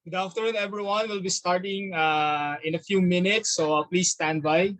Good afternoon, everyone. We'll be starting in a few minutes, so please stand by.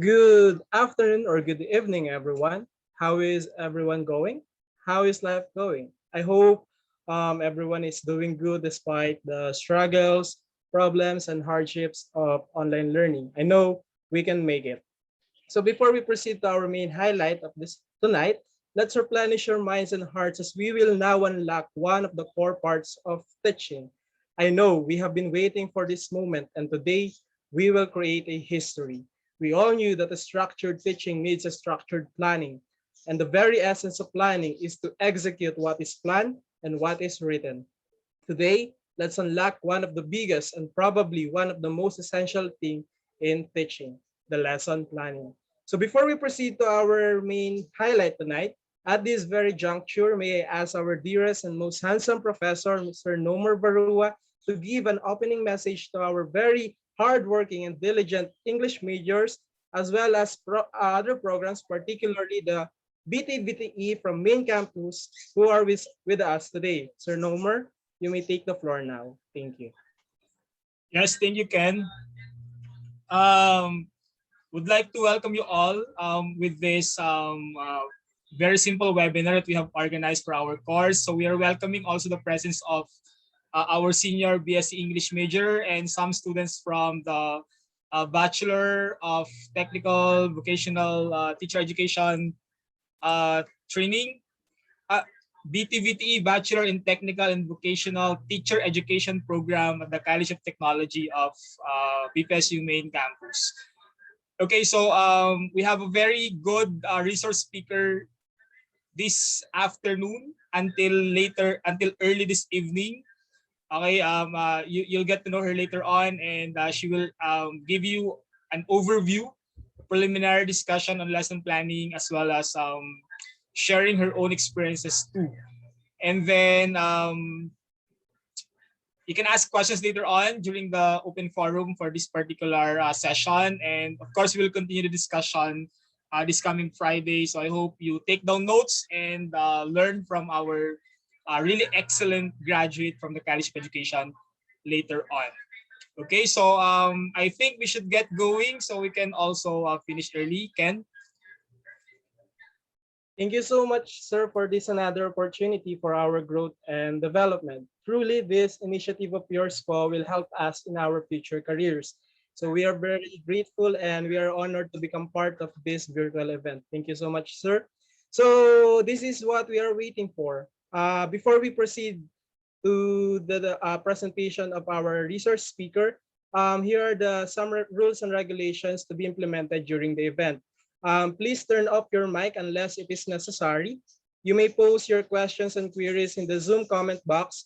Good afternoon or good evening, everyone. How is everyone going? How is life going? I hope everyone is doing good despite the struggles, problems, and hardships of online learning. I know we can make it. So before we proceed to our main highlight of this tonight, let's replenish your minds and hearts as we will now unlock one of the core parts of teaching. I know we have been waiting for this moment, and today we will create a history. We all knew that a structured teaching needs a structured planning, and the very essence of planning is to execute what is planned and what is written. Today, let's unlock one of the biggest and probably one of the most essential thing in teaching, the lesson planning. So before we proceed to our main highlight tonight, at this very juncture, may I ask our dearest and most handsome professor, Mr. Nomer Barua, to give an opening message to our very hardworking and diligent English majors, as well as other programs, particularly the BTVTE from main campus, who are with us today. Sir Nomer, you may take the floor now. Thank you. Yes, thank you, Ken. Um, would like to welcome you all with this very simple webinar that we have organized for our course. So we are welcoming also the presence of our senior BSc English major and some students from the Bachelor of Technical Vocational Teacher Education Training, uh, BTVTE Bachelor in Technical and Vocational Teacher Education Program at the College of Technology of BPSU main campus. Okay, so we have a very good resource speaker this afternoon until early this evening. Okay, you'll get to know her later on, and she will give you an overview, preliminary discussion on lesson planning, as well as sharing her own experiences too. And then you can ask questions later on during the open forum for this particular session. And of course, we'll continue the discussion this coming Friday. So I hope you take down notes and learn from our really excellent graduate from the College of Education later on. Okay, so I think we should get going so we can also finish early. Ken? Thank you so much, sir, for this another opportunity for our growth and development. Truly, this initiative of yours po will help us in our future careers. So we are very grateful and we are honored to become part of this virtual event. Thank you so much, sir. So this is what we are waiting for. Before we proceed to the presentation of our resource speaker, here are the some rules and regulations to be implemented during the event. Please turn off your mic unless it is necessary. You may post your questions and queries in the Zoom comment box,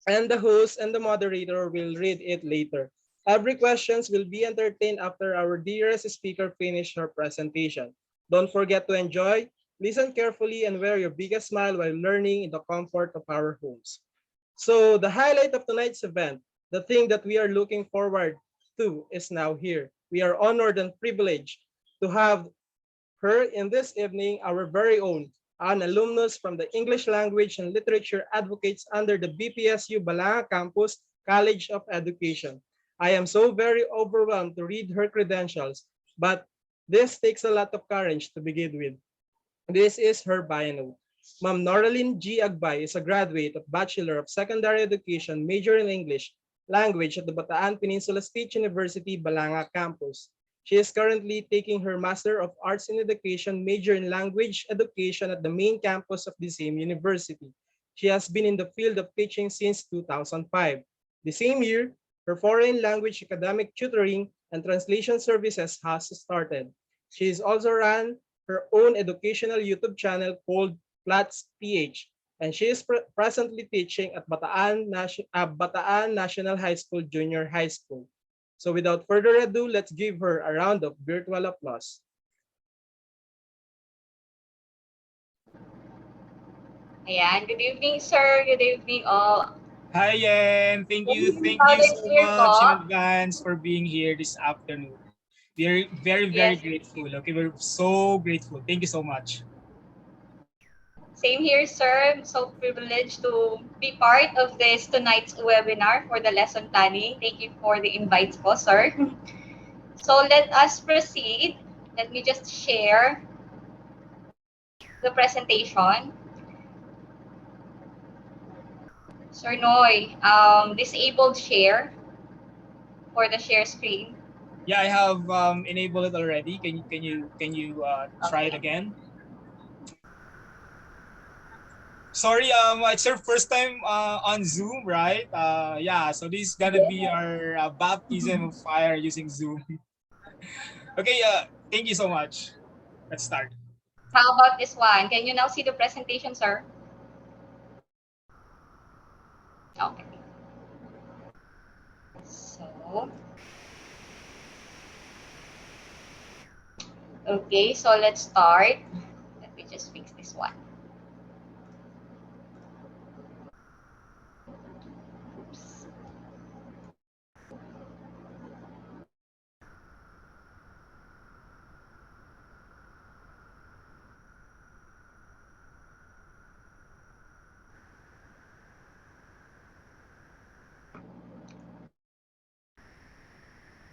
and the host and the moderator will read it later. Every questions will be entertained after our dearest speaker finish her presentation. Don't forget to enjoy, listen carefully, and wear your biggest smile while learning in the comfort of our homes. So the highlight of tonight's event, the thing that we are looking forward to is now here. We are honored and privileged to have her in this evening, our very own, an alumnus from the English Language and Literature Advocates under the BPSU Balanga Campus College of Education. I am so very overwhelmed to read her credentials, but this takes a lot of courage to begin with. This is her bio note. Ma'am Noraline G. Agbay is a graduate of Bachelor of Secondary Education, major in English Language at the Bataan Peninsula State University, Balanga Campus. She is currently taking her Master of Arts in Education, major in Language Education at the main campus of the same university. She has been in the field of teaching since 2005. The same year, her foreign language academic tutoring and translation services has started. She is also run her own educational YouTube channel called Flats PH, and she is presently teaching at Bataan National High School Junior High School. So without further ado, let's give her a round of virtual applause. Ayan, good evening, sir. Good evening, all. Hi, Yen. Thank you College so year much in po. advance for being here this afternoon. We are very, very Yes, grateful. Okay, we're so grateful. Thank you so much. same here, sir. I'm so privileged to be part of this tonight's webinar for the lesson planning. Thank you for the invites po, sir. So let us proceed. Let me just share the presentation. Sir Noy, disabled share for the share screen. Yeah, I have enabled it already. Can you try it Okay. again? Sorry, it's your first time on Zoom, right? Yeah, so this is gonna be Yes. our baptism of fire using Zoom. Okay, thank you so much. Let's start. How about this one? Can you now see the presentation, sir? Okay. So, okay, so let's start. Let me just fix this one. Oops.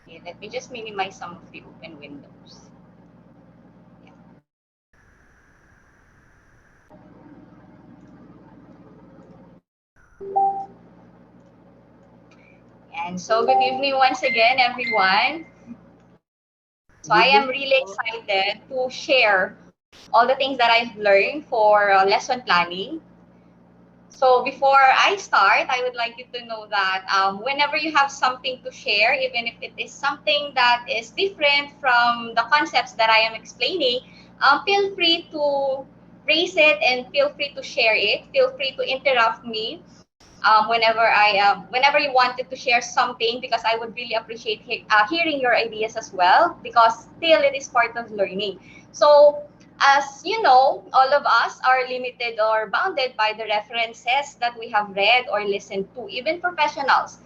Okay, let me just minimize some of the open windows. Yeah. And so good evening once again, everyone. So Good I am evening really po. excited to share all the things that I've learned for lesson planning. So before I start, I would like you to know that whenever you have something to share, even if it is something that is different from the concepts that I am explaining, feel free to raise it and feel free to share it. Feel free to interrupt me whenever you wanted to share something, because I would really appreciate hearing your ideas as well, because still it is part of learning. So as you know, all of us are limited or bounded by the references that we have read or listened to, even professionals.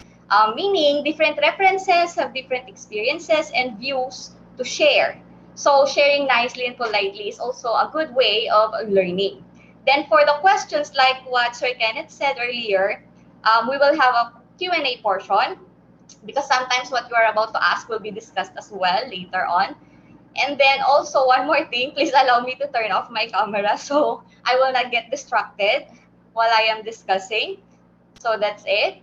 Meaning different references have different experiences and views to share. So sharing nicely and politely is also a good way of learning. Then for the questions, like what Sir Kenneth said earlier, we will have a Q&A portion, because sometimes what you are about to ask will be discussed as well later on. And then also one more thing, please allow me to turn off my camera so I will not get distracted while I am discussing. So that's it.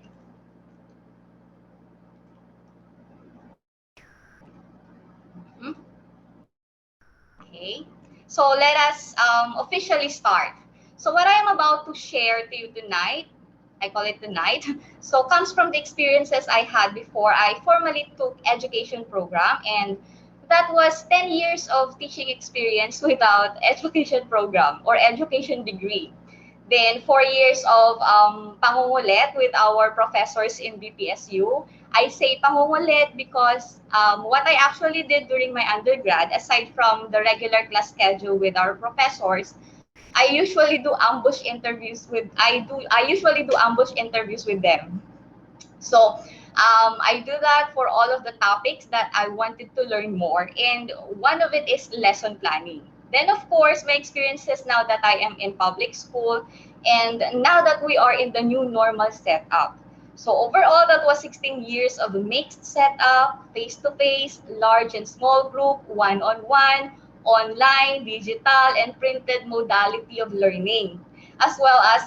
Mhm. Okay. So let us officially start. So what I am about to share to you tonight, I call it tonight, so comes from the experiences I had before I formally took education program, and that was 10 years of teaching experience without education program or education degree. Then 4 years of pangungulit with our professors in BPSU. I say pangungulit because what I actually did during my undergrad, aside from the regular class schedule with our professors, I usually do ambush interviews with them. So I do that for all of the topics that I wanted to learn more. And one of it is lesson planning. Then, of course, my experiences now that I am in public school, and now that we are in the new normal setup. So overall, that was 16 years of a mixed setup, face-to-face, large and small group, one-on-one, online, digital, and printed modality of learning, as well as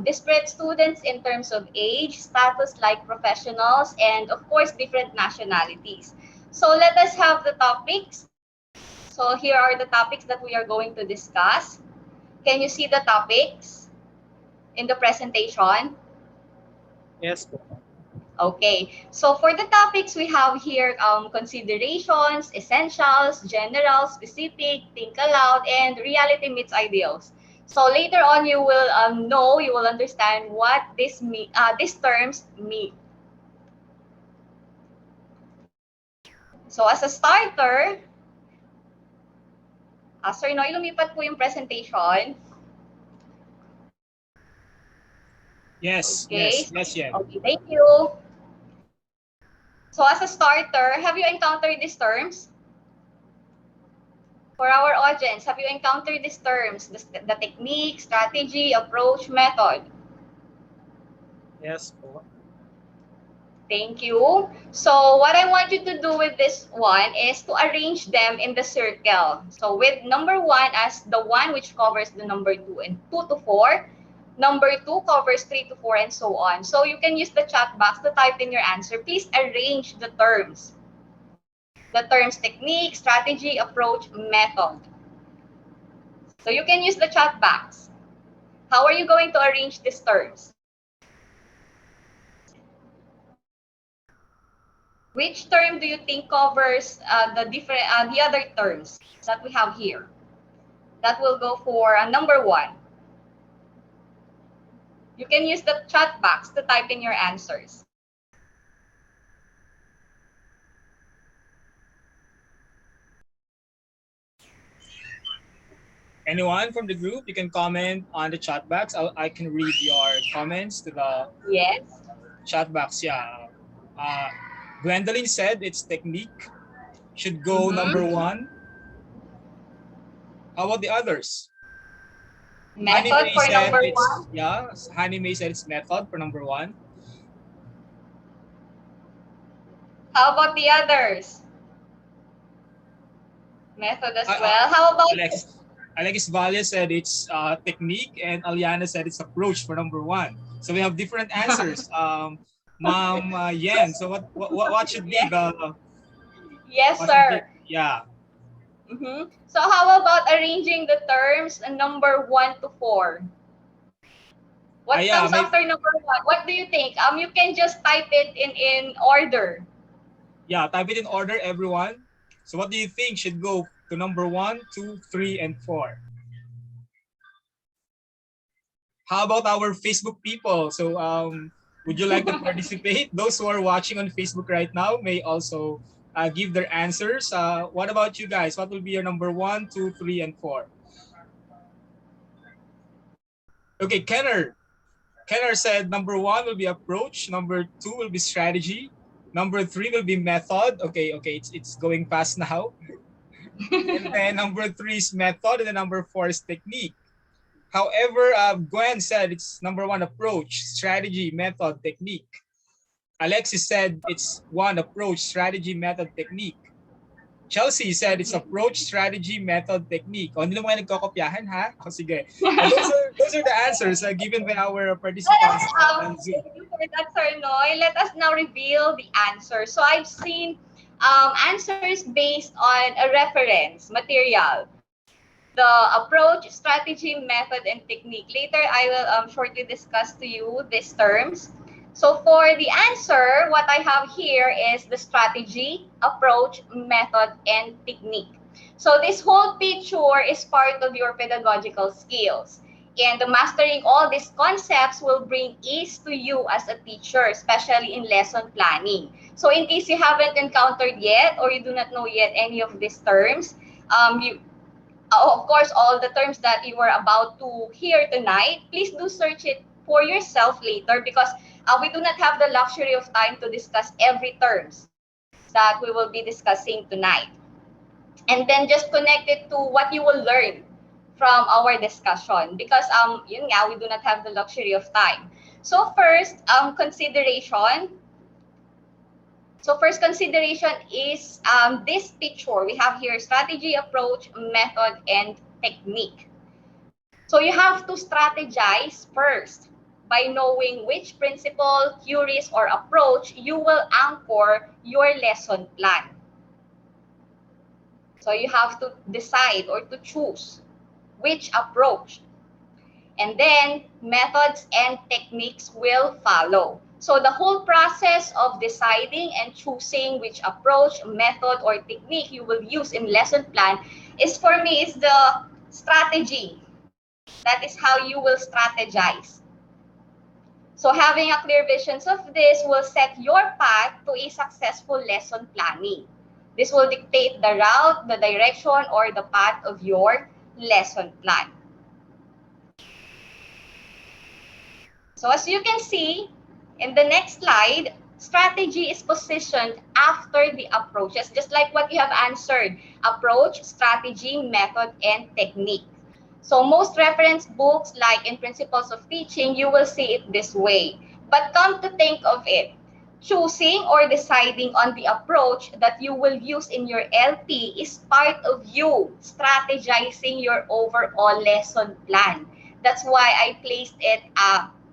disparate students in terms of age, status like professionals, and of course, different nationalities. So let us have the topics. So here are the topics that we are going to discuss. Can you see the topics in the presentation? Yes po. Okay, so for the topics we have here, considerations, essentials, general, specific, think aloud, and reality meets ideals. So later on, you will understand what these terms mean. So as a starter, Sir Noy, lumipat po yung presentation. Yes, Okay, yes, yes, yeah. okay, thank you. So as a starter, have you encountered these terms? For our audience, have you encountered these terms, the technique, strategy, approach, method? Yes po. Thank you. So what I want you to do with this one is to arrange them in the circle. So with number 1 as the one which covers the number 2 and 2 to 4, number 2 covers 3 to 4 and so on. So you can use the chat box to type in your answer. Please arrange the terms. The terms technique, strategy, approach, method. So you can use the chat box. How are you going to arrange these terms? Which term do you think covers the other terms that we have here? That will go for number 1. You can use the chat box to type in your answers. Anyone from the group, you can comment on the chat box. I can read your comments to the Yes. chat box. Yeah. Uh, Gwendolyn said it's technique. Should go number 1. How about the others? Honey Method May for said number it's 1. yeah. Honey May said it's method for number 1. How about the others? Method as well. How about Alex Valle said it's technique, and Aliana said it's approach for number 1. So we have different answers. Ma'am Yen. So what should be yes, the yes, what should be sir. yeah. So how about arranging the terms number 1 to 4? What Yeah, comes after number 1? What do you think? You can just type it in order. Yeah, type it in order, everyone. So what do you think should go to number 1, 2, 3, and 4? How about our Facebook people? So would you like to participate? Those who are watching on Facebook right now may also give their answers. What about you guys? What will be your number 1, 2, 3, and 4? Okay, Kenner. Kenner said number 1 will be approach. Number 2 will be strategy. Number 3 will be method. Okay, it's going fast now. And then number 3 is method, and then number 4 is technique. However, Gwen said it's number 1 approach, strategy, method, technique. Alexis said it's 1 approach, strategy, method, technique. Chelsea said it's approach, strategy, method, technique. O, hindi naman kayo nagkakopyahan, ha? O, sige. Those are the answers given by our participants on Zoom. Thank you for that, Sir Noy. Let us now reveal the answer. So I've seen answers based on a reference material. The approach, strategy, method, and technique. Later, I will shortly discuss to you these terms. So for the answer, what I have here is the strategy, approach, method, and technique. So this whole picture is part of your pedagogical skills. And mastering all these concepts will bring ease to you as a teacher, especially in lesson planning. So in case you haven't encountered yet or you do not know yet any of these terms, of course, all the terms that you are about to hear tonight, please do search it for yourself later because we do not have the luxury of time to discuss every terms that we will be discussing tonight. And then just connect it to what you will learn from our discussion because yun nga, we do not have the luxury of time. So first, consideration. So first consideration is this picture. We have here strategy, approach, method, and technique. So you have to strategize first by knowing which principle, theories, or approach you will anchor your lesson plan. So you have to decide or to choose which approach. And then methods and techniques will follow. So the whole process of deciding and choosing which approach, method, or technique you will use in lesson plan is for me is the strategy. That is how you will strategize. So having a clear vision of this will set your path to a successful lesson planning. This will dictate the route, the direction, or the path of your lesson plan. So as you can see in the next slide, strategy is positioned after the approaches, just like what you have answered, approach, strategy, method, and technique. So most reference books, like in Principles of Teaching, you will see it this way. But come to think of it, choosing or deciding on the approach that you will use in your LP is part of you strategizing your overall lesson plan. That's why I placed it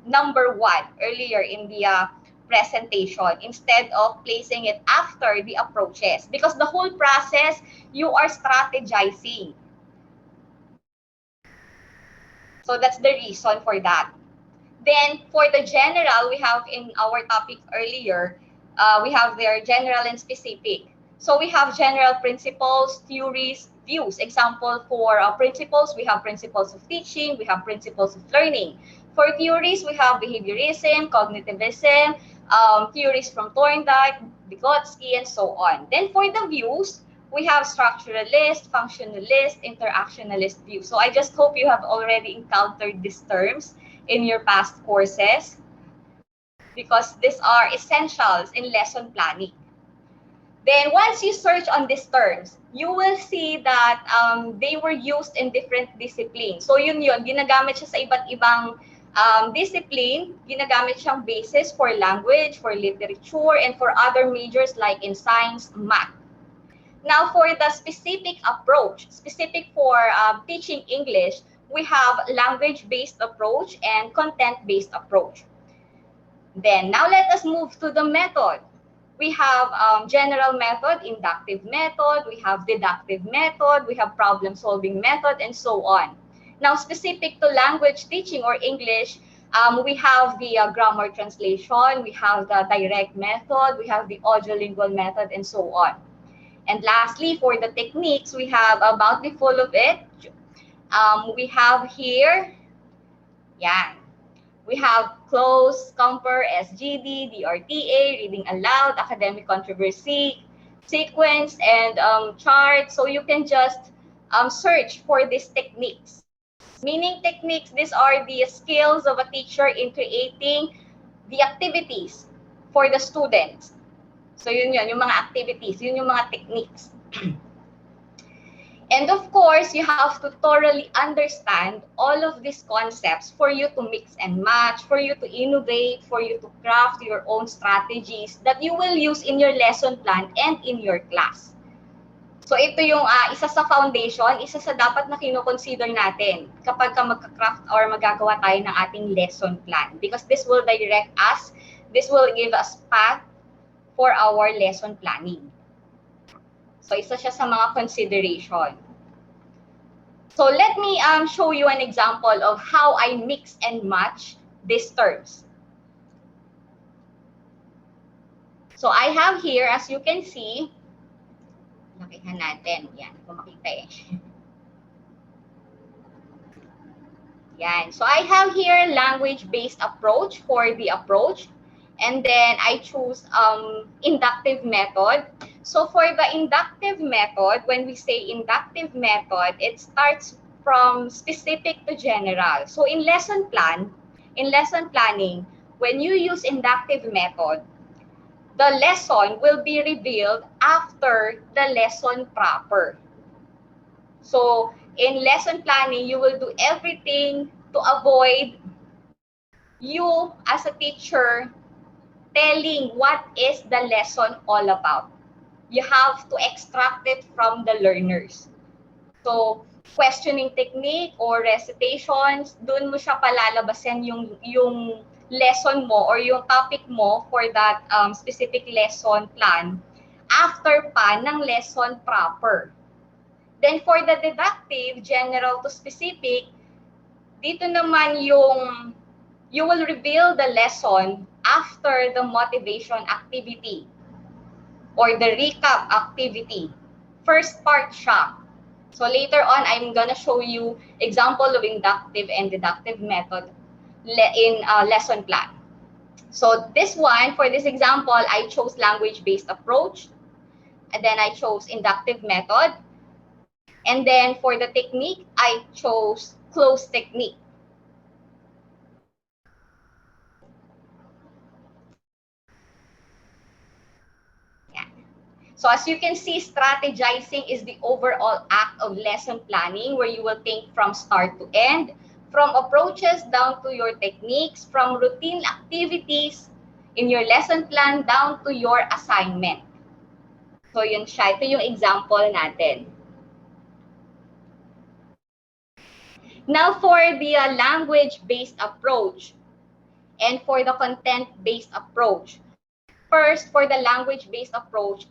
number 1 earlier in the presentation instead of placing it after the approaches, because the whole process you are strategizing. So that's the reason for that. Then for the general, we have in our topic earlier, we have their general and specific. So we have general principles, theories, views. Example for principles, we have principles of teaching, we have principles of learning. For theories, we have behaviorism, cognitivism, theories from Thorndike, Vygotsky, and so on. Then for the views, we have structuralist, functionalist, interactionalist view. So I just hope you have already encountered these terms in your past courses, because these are essentials in lesson planning. Then once you search on these terms, you will see that they were used in different disciplines. So yun, ginagamit siya sa iba't ibang discipline, ginagamit siyang basis for language, for literature, and for other majors like in science, math. Now, for the specific approach, specific for teaching English, we have language-based approach and content-based approach. Then, now let us move to the method. We have general method, inductive method, we have deductive method, we have problem-solving method, and so on. Now, specific to language teaching or English, we have the grammar translation, we have the direct method, we have the audiolingual method, and so on. And lastly, for the techniques, we have a bountiful of it. We have here, yeah, we have close, compare, SGD, DRTA, reading aloud, academic controversy, sequence, and chart. So you can just search for these techniques. Meaning techniques, these are the skills of a teacher in creating the activities for the students. So yun, yung mga activities, yun yung mga techniques. And of course, you have to thoroughly understand all of these concepts for you to mix and match, for you to innovate, for you to craft your own strategies that you will use in your lesson plan and in your class. So ito yung isa sa foundation, isa sa dapat na kino-consider natin kapag magka-craft or magagawa tayo ng ating lesson plan. Because this will direct us, this will give us path for our lesson planning. So, isa siya sa mga consideration. So, let me show you an example of how I mix and match these terms. So, I have here, as you can see, lakihan natin. Yan, kung makita eh. Yan. So, I have here language-based approach for the approach. And then I choose inductive method. So for the inductive method, when we say inductive method, it starts from specific to general. So in lesson planning, when you use inductive method, the lesson will be revealed after the lesson proper. So in lesson planning, you will do everything to avoid you as a teacher telling what is the lesson all about. You have to extract it from the learners. So, questioning technique or recitations, dun mo siya palalabasin yung lesson mo or yung topic mo for that specific lesson plan after pa ng lesson proper. Then for the deductive, general to specific, dito naman yung you will reveal the lesson after the motivation activity or the recap activity. First part siya. So later on, I'm gonna show you example of inductive and deductive method in lesson plan. So this one, for this example, I chose language-based approach. And then I chose inductive method. And then for the technique, I chose close technique. So as you can see, strategizing is the overall act of lesson planning where you will think from start to end, from approaches down to your techniques, from routine activities, in your lesson plan down to your assignment. So yun siya. Ito yung example natin. Now for the language-based approach and for the content-based approach. First, for the language-based approach,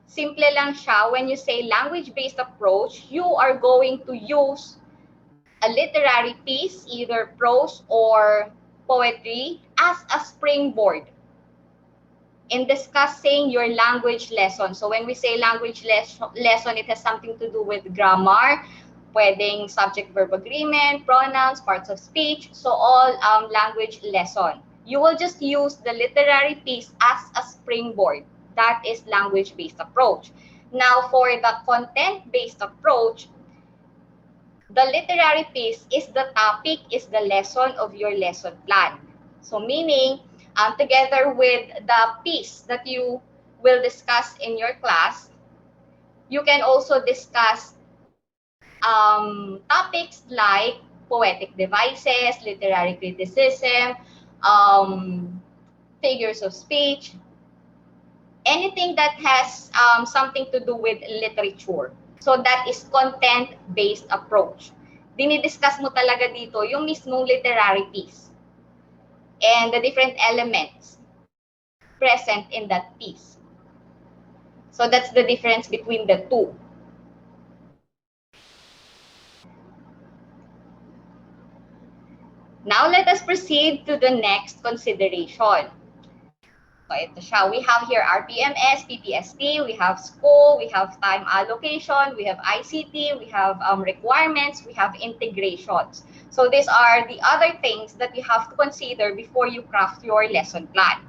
simple lang siya. When you say language-based approach, you are going to use a literary piece, either prose or poetry, as a springboard in discussing your language lesson. So when we say language lesson, it has something to do with grammar, pwedeng subject-verb agreement, pronouns, parts of speech, so all language lesson. You will just use the literary piece as a springboard. That is language-based approach. Now, for the content-based approach, the literary piece is the topic, is the lesson of your lesson plan. So meaning, together with the piece that you will discuss in your class, you can also discuss topics like poetic devices, literary criticism, figures of speech, anything that has something to do with literature. So that is content-based approach. Dinidiscuss mo talaga dito yung mismong literary piece and the different elements present in that piece. So that's the difference between the two. Now let us proceed to the next consideration. So ito siya. We have here RPMS, PPST, we have school, we have time allocation, we have ICT, we have requirements, we have integrations. So these are the other things that you have to consider before you craft your lesson plan.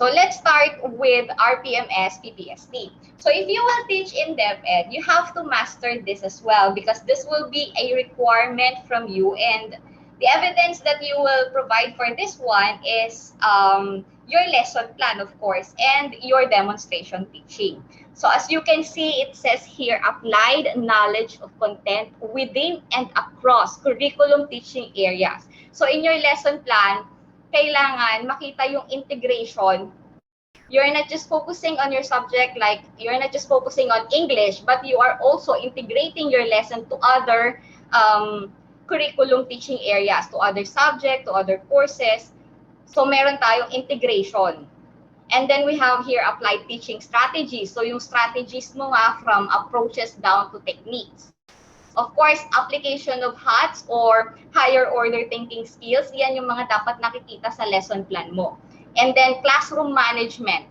So let's start with RPMS, PPST. So if you will teach in DepEd, you have to master this as well because this will be a requirement from you, and the evidence that you will provide for this one is your lesson plan, of course, and your demonstration teaching. So as you can see, it says here, applied knowledge of content within and across curriculum teaching areas. So in your lesson plan, kailangan makita yung integration. You're not just focusing on your subject, like you're not just focusing on English, but you are also integrating your lesson to other curriculum teaching areas, to other subjects, to other courses. So meron tayong integration. And then we have here applied teaching strategies. So yung strategies mo nga from approaches down to techniques. Of course, application of HATS or higher order thinking skills, yan yung mga dapat nakikita sa lesson plan mo. And then classroom management,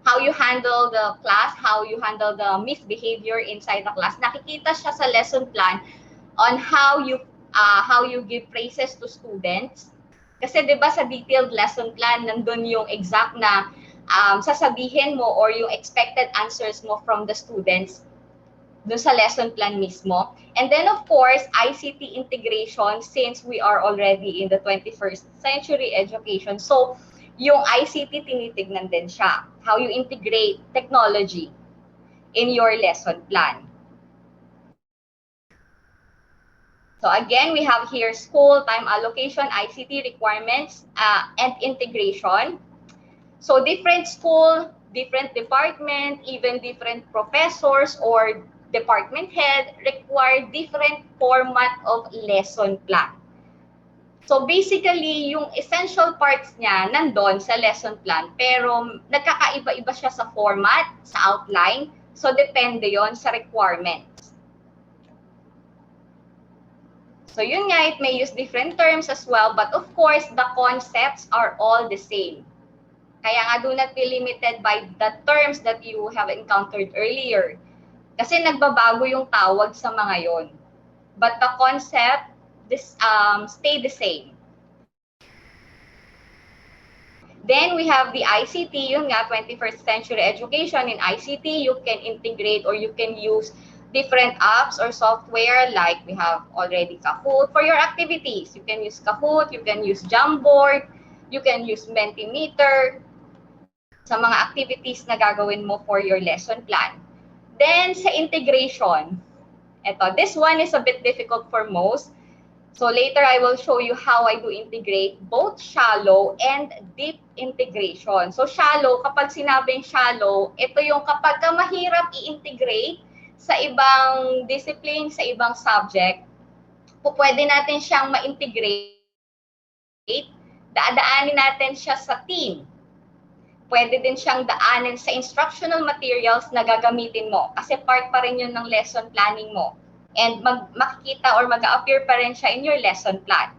how you handle the class, how you handle the misbehavior inside the class. Nakikita siya sa lesson plan on how you give praises to students. Kasi 'di ba sa detailed lesson plan nandun yung exact na sasabihin mo or yung expected answers mo from the students doon sa lesson plan mismo. And then of course, ICT integration, since we are already in the 21st century education. So yung ICT tinitignan din siya. How you integrate technology in your lesson plan. So again, we have here school, time allocation, ICT requirements, and integration. So different school, different department, even different professors or department head require different format of lesson plan. So basically, yung essential parts niya nandun sa lesson plan, pero nagkakaiba-iba siya sa format, sa outline. So depende yon sa requirements. So yun nga, it may use different terms as well, but of course, the concepts are all the same. Kaya nga do not be limited by the terms that you have encountered earlier. Kasi nagbabago yung tawag sa mga yon. But the concept stay the same. Then we have the ICT, yun nga, 21st century education. In ICT, you can integrate or you can use different apps or software, like we have already Kahoot for your activities. You can use Kahoot, you can use Jamboard, you can use Mentimeter sa mga activities na gagawin mo for your lesson plan. Then sa integration, this one is a bit difficult for most. So later I will show you how I do integrate both shallow and deep integration. So shallow, kapag sinabing shallow, ito yung kapag ka mahirap i-integrate sa ibang discipline, sa ibang subject, pwede natin siyang ma-integrate, dadaanin natin siya sa team. Pwede din siyang daanin sa instructional materials na gagamitin mo kasi part pa rin yun ng lesson planning mo. And makikita or mag-appear pa rin siya in your lesson plan.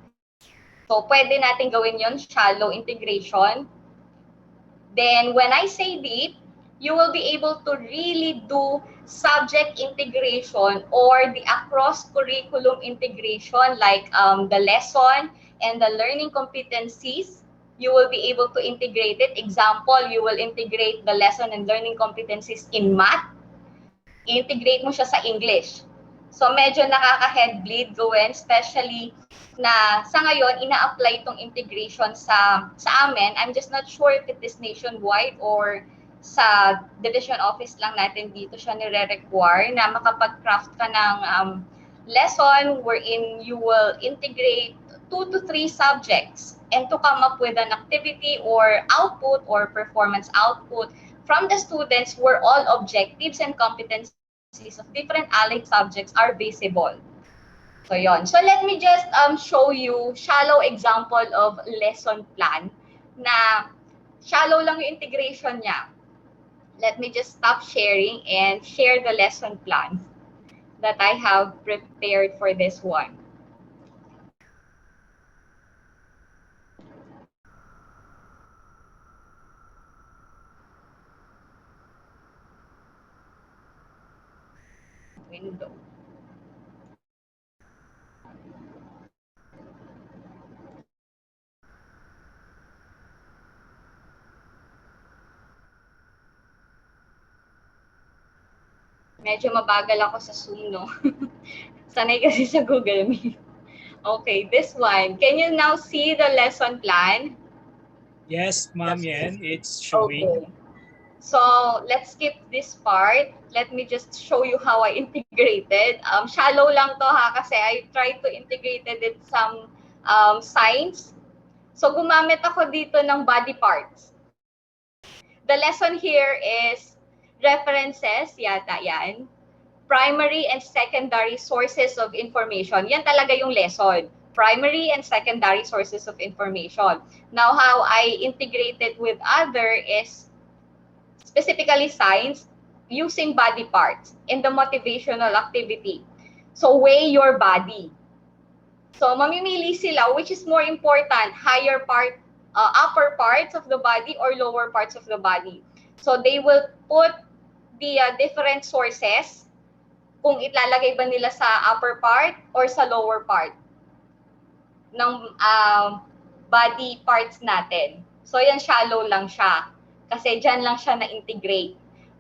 So, pwede natin gawin yun, shallow integration. Then, when I say deep, you will be able to really do subject integration or the across curriculum integration like the lesson and the learning competencies. You will be able to integrate it. Example, you will integrate the lesson and learning competencies in math. Integrate mo siya sa English. So medyo nakaka-head bleed gawin, especially na sa ngayon ina-apply itong integration sa amin. I'm just not sure if it is nationwide or sa division office lang natin dito siya nire-require na makapag-craft ka ng lesson wherein you will integrate 2 to 3 subjects and to come up with an activity or output or performance output from the students where all objectives and competencies of different allied subjects are visible. So yon. So let me just show you shallow example of lesson plan na shallow lang yung integration niya. Let me just stop sharing and share the lesson plan that I have prepared for this one. Window. Medyo mabagal ako sa Zoom, no? Sanay kasi sa Google Meet. Okay, this one. Can you now see the lesson plan? Yes, Ma'am Yen, it's showing. Okay. So, let's skip this part. Let me just show you how I integrated. Shallow lang to ha, kasi I tried to integrate it some science. So, gumamit ako dito ng body parts. The lesson here is references, yata yan. Primary and secondary sources of information. Yan talaga yung lesson. Primary and secondary sources of information. Now, how I integrated with other is specifically science using body parts in the motivational activity. So, weigh your body. So, mamimili sila which is more important, upper parts of the body or lower parts of the body. So, they will put the different sources kung ilalagay ba nila sa upper part or sa lower part ng body parts natin. So, yan shallow lang siya. Kasi dyan lang siya na-integrate.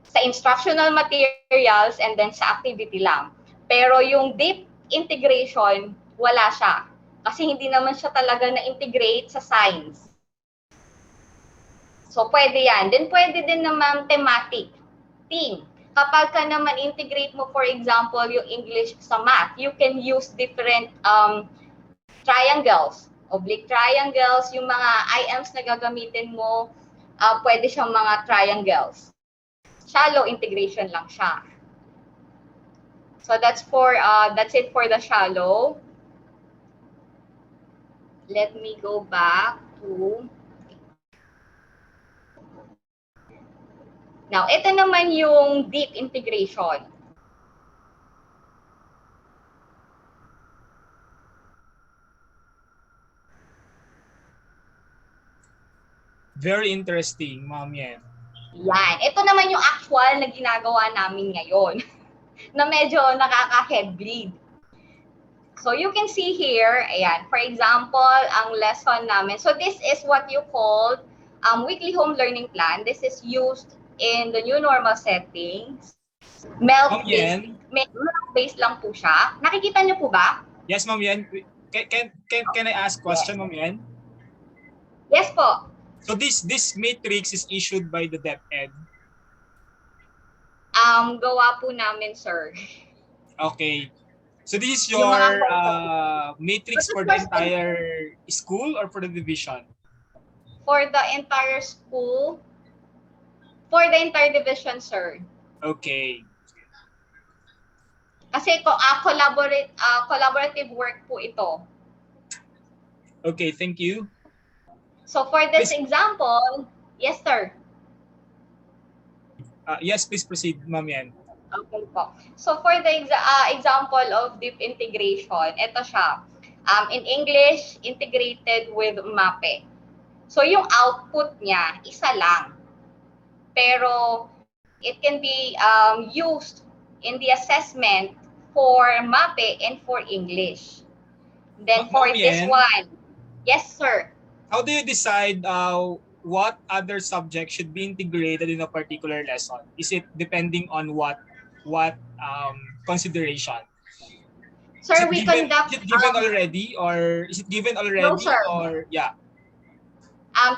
Sa instructional materials and then sa activity lang. Pero yung deep integration, wala siya. Kasi hindi naman siya talaga na-integrate sa science. So, pwede yan. Then, pwede din naman thematic. Theme. Kapag ka naman integrate mo, for example, yung English sa math, you can use different triangles, oblique triangles, yung mga IMs na gagamitin mo, pwede siyang mga triangles. Shallow integration lang siya. So that's it for the shallow. Let me go back to now, ito naman yung deep integration. Very interesting, Ma'am Yen. Yan. Ito naman yung actual na ginagawa namin ngayon na medyo nakaka-head bleed. So you can see here, ayan, for example, ang lesson namin. So this is what you call weekly home learning plan. This is used in the new normal settings. Milk-based lang po siya. Nakikita niyo po ba? Yes, Ma'am Yen. Can I ask question, Ma'am Yen? Yes po. So this matrix is issued by the DepEd? Gawa po namin, sir. Okay. So this is Yung mga your But matrix of for the course, entire school or for the division? for the entire school, for the entire division, sir. Okay. Kasi collaborative work po ito. Okay, thank you. So for this Please, example, yes, sir. yes, please proceed, Ma'am Yan. Okay po. So for the example of deep integration, ito siya. In English, integrated with MAPE. So yung output niya, isa lang. Pero it can be used in the assessment for MAPE and for English. Then for Ma'am this Yan, one, yes, sir. how do you decide what other subject should be integrated in a particular lesson? Is it depending on what consideration? Sir, we conduct, Is it given already or is it given no, already sir. or yeah?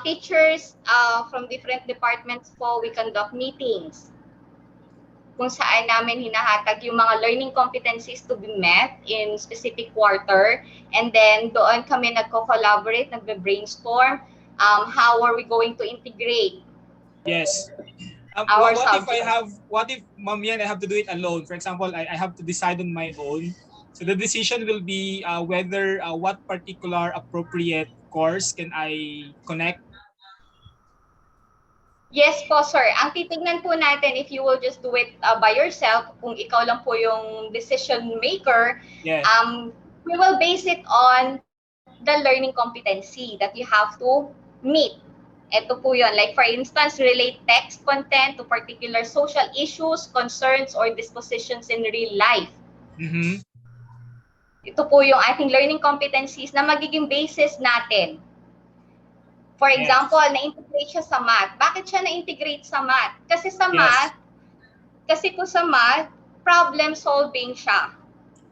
Teachers from different departments po, we conduct meetings kung saan namin hinahatag yung mga learning competencies to be met in specific quarter. And then doon kami nagko-collaborate, nagbe-brainstorm, how are we going to integrate Yes. our What subject. if Ma'am Yan, I have to do it alone? For example, I have to decide on my own. So the decision will be whether what particular appropriate course can I connect. Yes po, sir. Ang titignan po natin if you will just do it by yourself, kung ikaw lang po yung decision maker, Yes. we will base it on the learning competency that you have to meet. Ito po yun. Like for instance, relate text content to particular social issues, concerns, or dispositions in real life. Mm-hmm. Ito po yung ating learning competencies na magiging basis natin. For example, Yes. na-integrate siya sa math. Bakit siya na-integrate sa math? Kasi sa Yes. math, problem solving siya.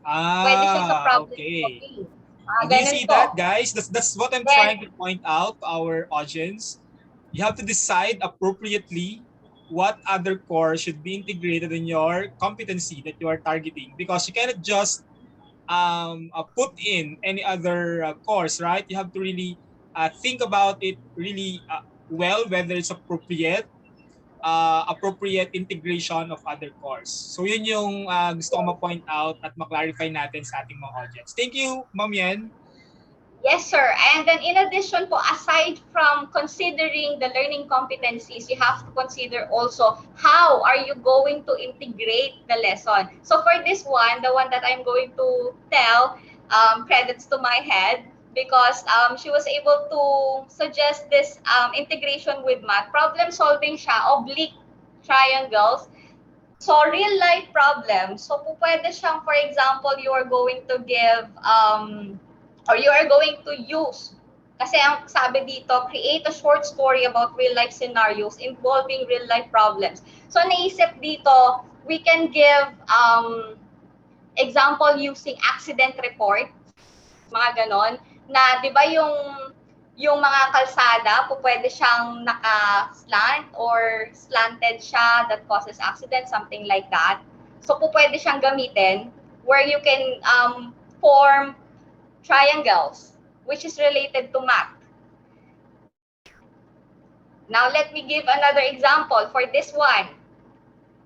Pwede siya sa problem Okay. solving. Do you Ganun see po. that, guys? That's what I'm trying to point out to our audience. You have to decide appropriately what other course should be integrated in your competency that you are targeting, because you cannot just put in any other course, right? You have to really think about it really well, whether it's appropriate integration of other course. So yun yung gusto ko ma-point out at ma-clarify natin sa ating mga audience. Thank you, Ma'am Yen. Yes, sir. And then in addition po, aside from considering the learning competencies, you have to consider also how are you going to integrate the lesson. So for this one, the one that I'm going to tell, credits to my head, because she was able to suggest this integration with math. Problem solving siya, oblique triangles. So real life problems. So pwede siyang, for example, you are going to give or you are going to use, kasi ang sabi dito, create a short story about real life scenarios involving real life problems. So naisip dito, we can give example using accident report, mga ganon, na di ba yung mga kalsada, pwede siyang naka-slant or slanted siya that causes accident, something like that. So pwede siyang gamitin where you can form triangles, which is related to math. Now, let me give another example for this one.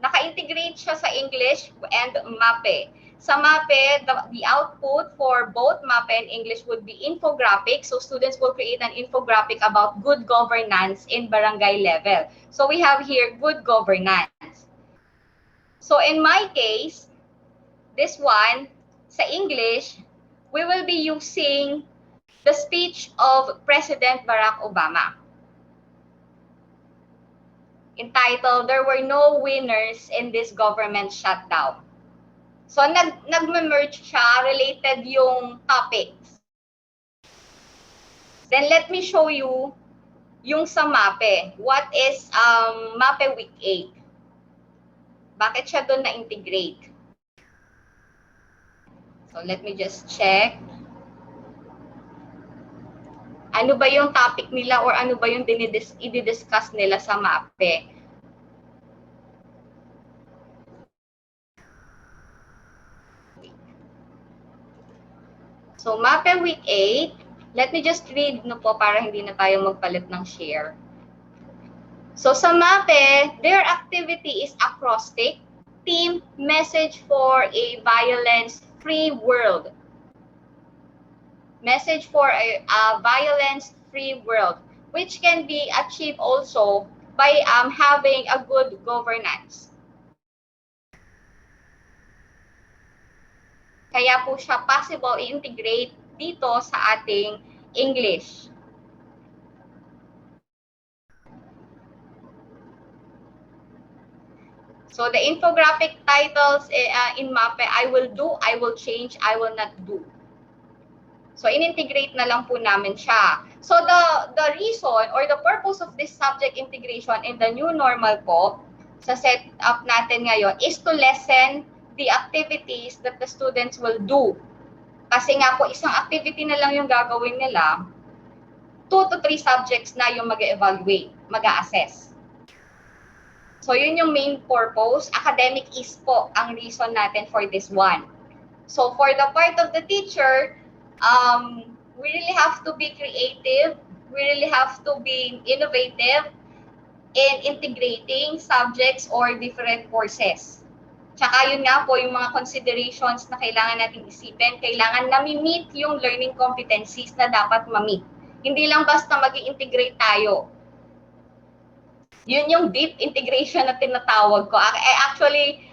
Naka-integrate siya sa English and MAPE. Sa MAPE, the output for both MAPE and English would be infographic. So students will create an infographic about good governance in barangay level. So we have here good governance. So in my case, this one, sa English, we will be using the speech of President Barack Obama, entitled, "There Were No Winners in This Government Shutdown." So, nag-merge siya, related yung topics. Then, let me show you yung sa MAPE. What is MAPE Week 8? Bakit siya doon na-integrate? So, let me just check. Ano ba yung topic nila or ano ba yung i-discuss nila sa MAPE? So, MAPE Week 8, let me just read no po para hindi na tayo magpalit ng share. So, sa MAPE, their activity is acrostic, team, message for a violence-free world. Message for a violence-free world, which can be achieved also by having a good governance. Kaya po siya possible i-integrate dito sa ating English. So the infographic titles in MAPE, I will do, I will change, I will not do. So in-integrate na lang po namin siya. So the reason or the purpose of this subject integration in the new normal po sa setup natin ngayon is to lessen the activities that the students will do. Kasi nga po, isang activity na lang yung gagawin nila, 2 to 3 subjects na yung mag-evaluate, mag-assess. So, yun yung main purpose. Academic is po ang reason natin for this one. So, for the part of the teacher, we really have to be creative. We really have to be innovative in integrating subjects or different courses. Tsaka yun nga po, yung mga considerations na kailangan natin isipin, kailangan nami-meet yung learning competencies na dapat ma-meet. Hindi lang basta mag-i-integrate tayo. Yun yung deep integration na tinatawag ko. I actually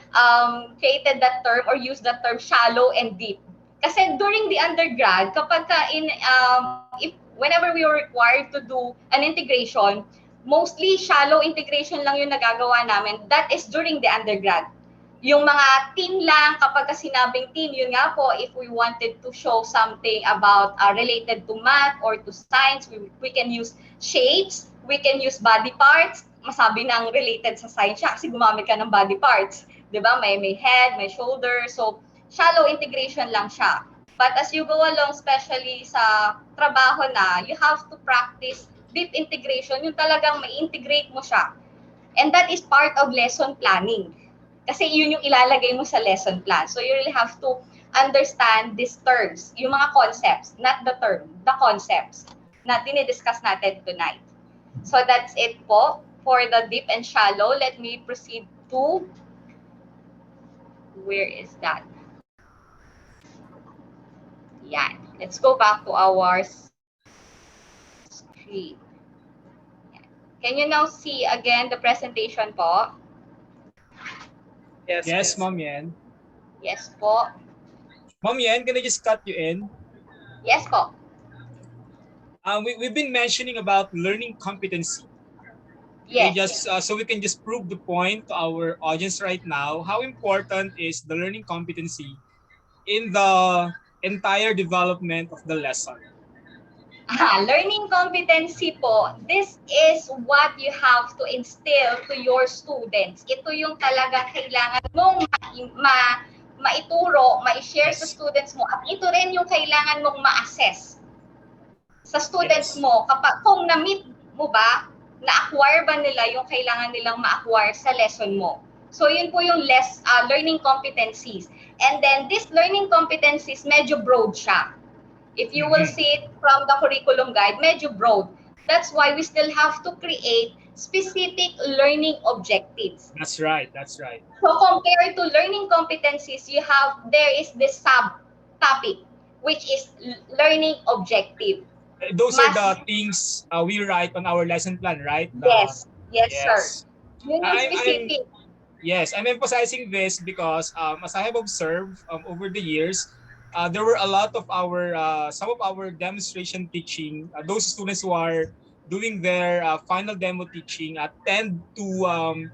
created that term or used that term, shallow and deep. Kasi during the undergrad, kapag whenever we were required to do an integration, mostly shallow integration lang yung nagagawa namin. That is during the undergrad. Yung mga team lang, kapag sinabing team, yun nga po, if we wanted to show something about related to math or to science, we can use shapes, we can use body parts, masabi nang related sa science siya kasi gumamit ka ng body parts. Diba? May head, may shoulder, so shallow integration lang siya. But as you go along, especially sa trabaho na, you have to practice deep integration, yung talagang ma-integrate mo siya. And that is part of lesson planning. Kasi yun yung ilalagay mo sa lesson plan. So you really have to understand these terms, yung mga concepts, not the term, the concepts na dinidiscuss natin tonight. So that's it po for the deep and shallow. Let me proceed to, where is that? Yan. Let's go back to our screen. Yan. Can you now see again the presentation po? Yes, Ma'am Yen. Yes po. Ma'am Yen, can I just cut you in? Yes po. We've been mentioning about learning competency. Yes. Okay, just so we can just prove the point to our audience right now, how important is the learning competency in the entire development of the lesson. Learning competency po, this is what you have to instill to your students. Ito yung talagang kailangan mong maituro, ma-share sa students mo. At ito rin yung kailangan mong ma-assess sa students mo. Kapag kung na-meet mo ba, na-acquire ba nila yung kailangan nilang ma-acquire sa lesson mo. So yun po yung learning competencies. And then this learning competencies, medyo broad siya. If you will see it from the curriculum guide, medyo broad. That's why we still have to create specific learning objectives. That's right, that's right. So compared to learning competencies, there is this sub-topic, which is learning objective. Those are the things we write on our lesson plan, right? Yes, sir. Yun yung specific. Yes, I'm emphasizing this because as I have observed over the years, there were a lot of some of our demonstration teaching, those students who are doing their final demo teaching tend to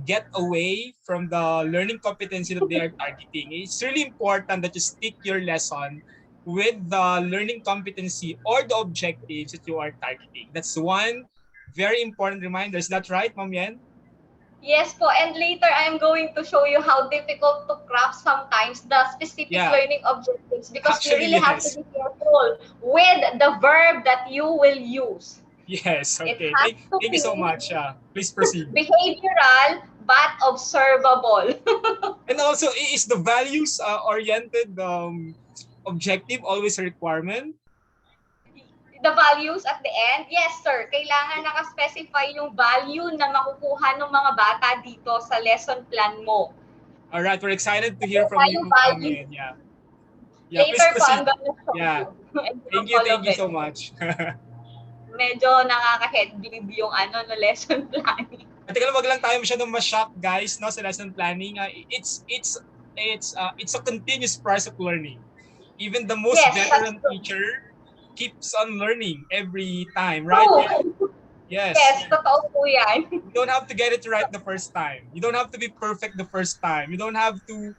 get away from the learning competency that they are targeting. It's really important that you stick your lesson with the learning competency or the objectives that you are targeting. That's one very important reminder. Is that right, Ma'am Yen? Yes po, and later I'm going to show you how difficult to craft sometimes the specific learning objectives because you really have to be careful with the verb that you will use. Yes, okay. Thank you so much. Please proceed. Behavioral but observable. And also, is the values-oriented objective always a requirement? The values at the end? Yes, sir. Kailangan naka-specify yung value na makukuha ng mga bata dito sa lesson plan mo. All right, we're excited to hear from you, Yung value. Ma'am. Yeah, please Later po, proceed. I'm gonna show Yeah. you. Thank you so much. Medyo nakaka-head bleed yung no, lesson planning. At teka lang, wag lang tayo masyadong ma-shock, guys, no, sa lesson planning. It's a continuous process of learning. Even the most veteran teacher keeps on learning every time, right? Oh. Yes. Yes, totoo po yan. You don't have to get it right the first time. You don't have to be perfect the first time. You don't have to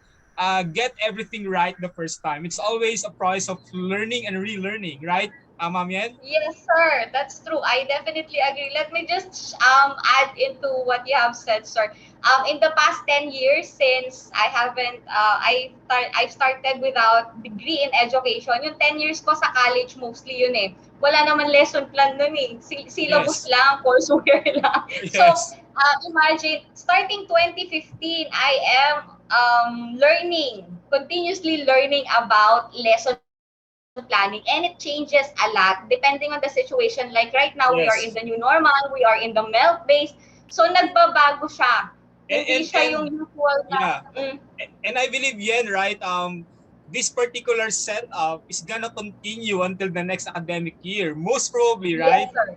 get everything right the first time. It's always a process of learning and relearning, right? Ma'am Yen? Yes, sir. That's true. I definitely agree. Let me just add into what you have said, sir. In the past 10 years, since I haven't, I started without degree in education. Yung 10 years ko sa college, mostly yun eh. Wala naman lesson plan nun eh. Syllabus lang, courseware lang. Yes. So, imagine, starting 2015, I am continuously learning about lesson planning, and it changes a lot depending on the situation. Like right now, we are in the new normal, we are in the MELC base, so nagbabago siya. Hindi siya yung usual na. And I believe Yen, right? This particular setup is gonna continue until the next academic year, most probably, right? Yes, sir.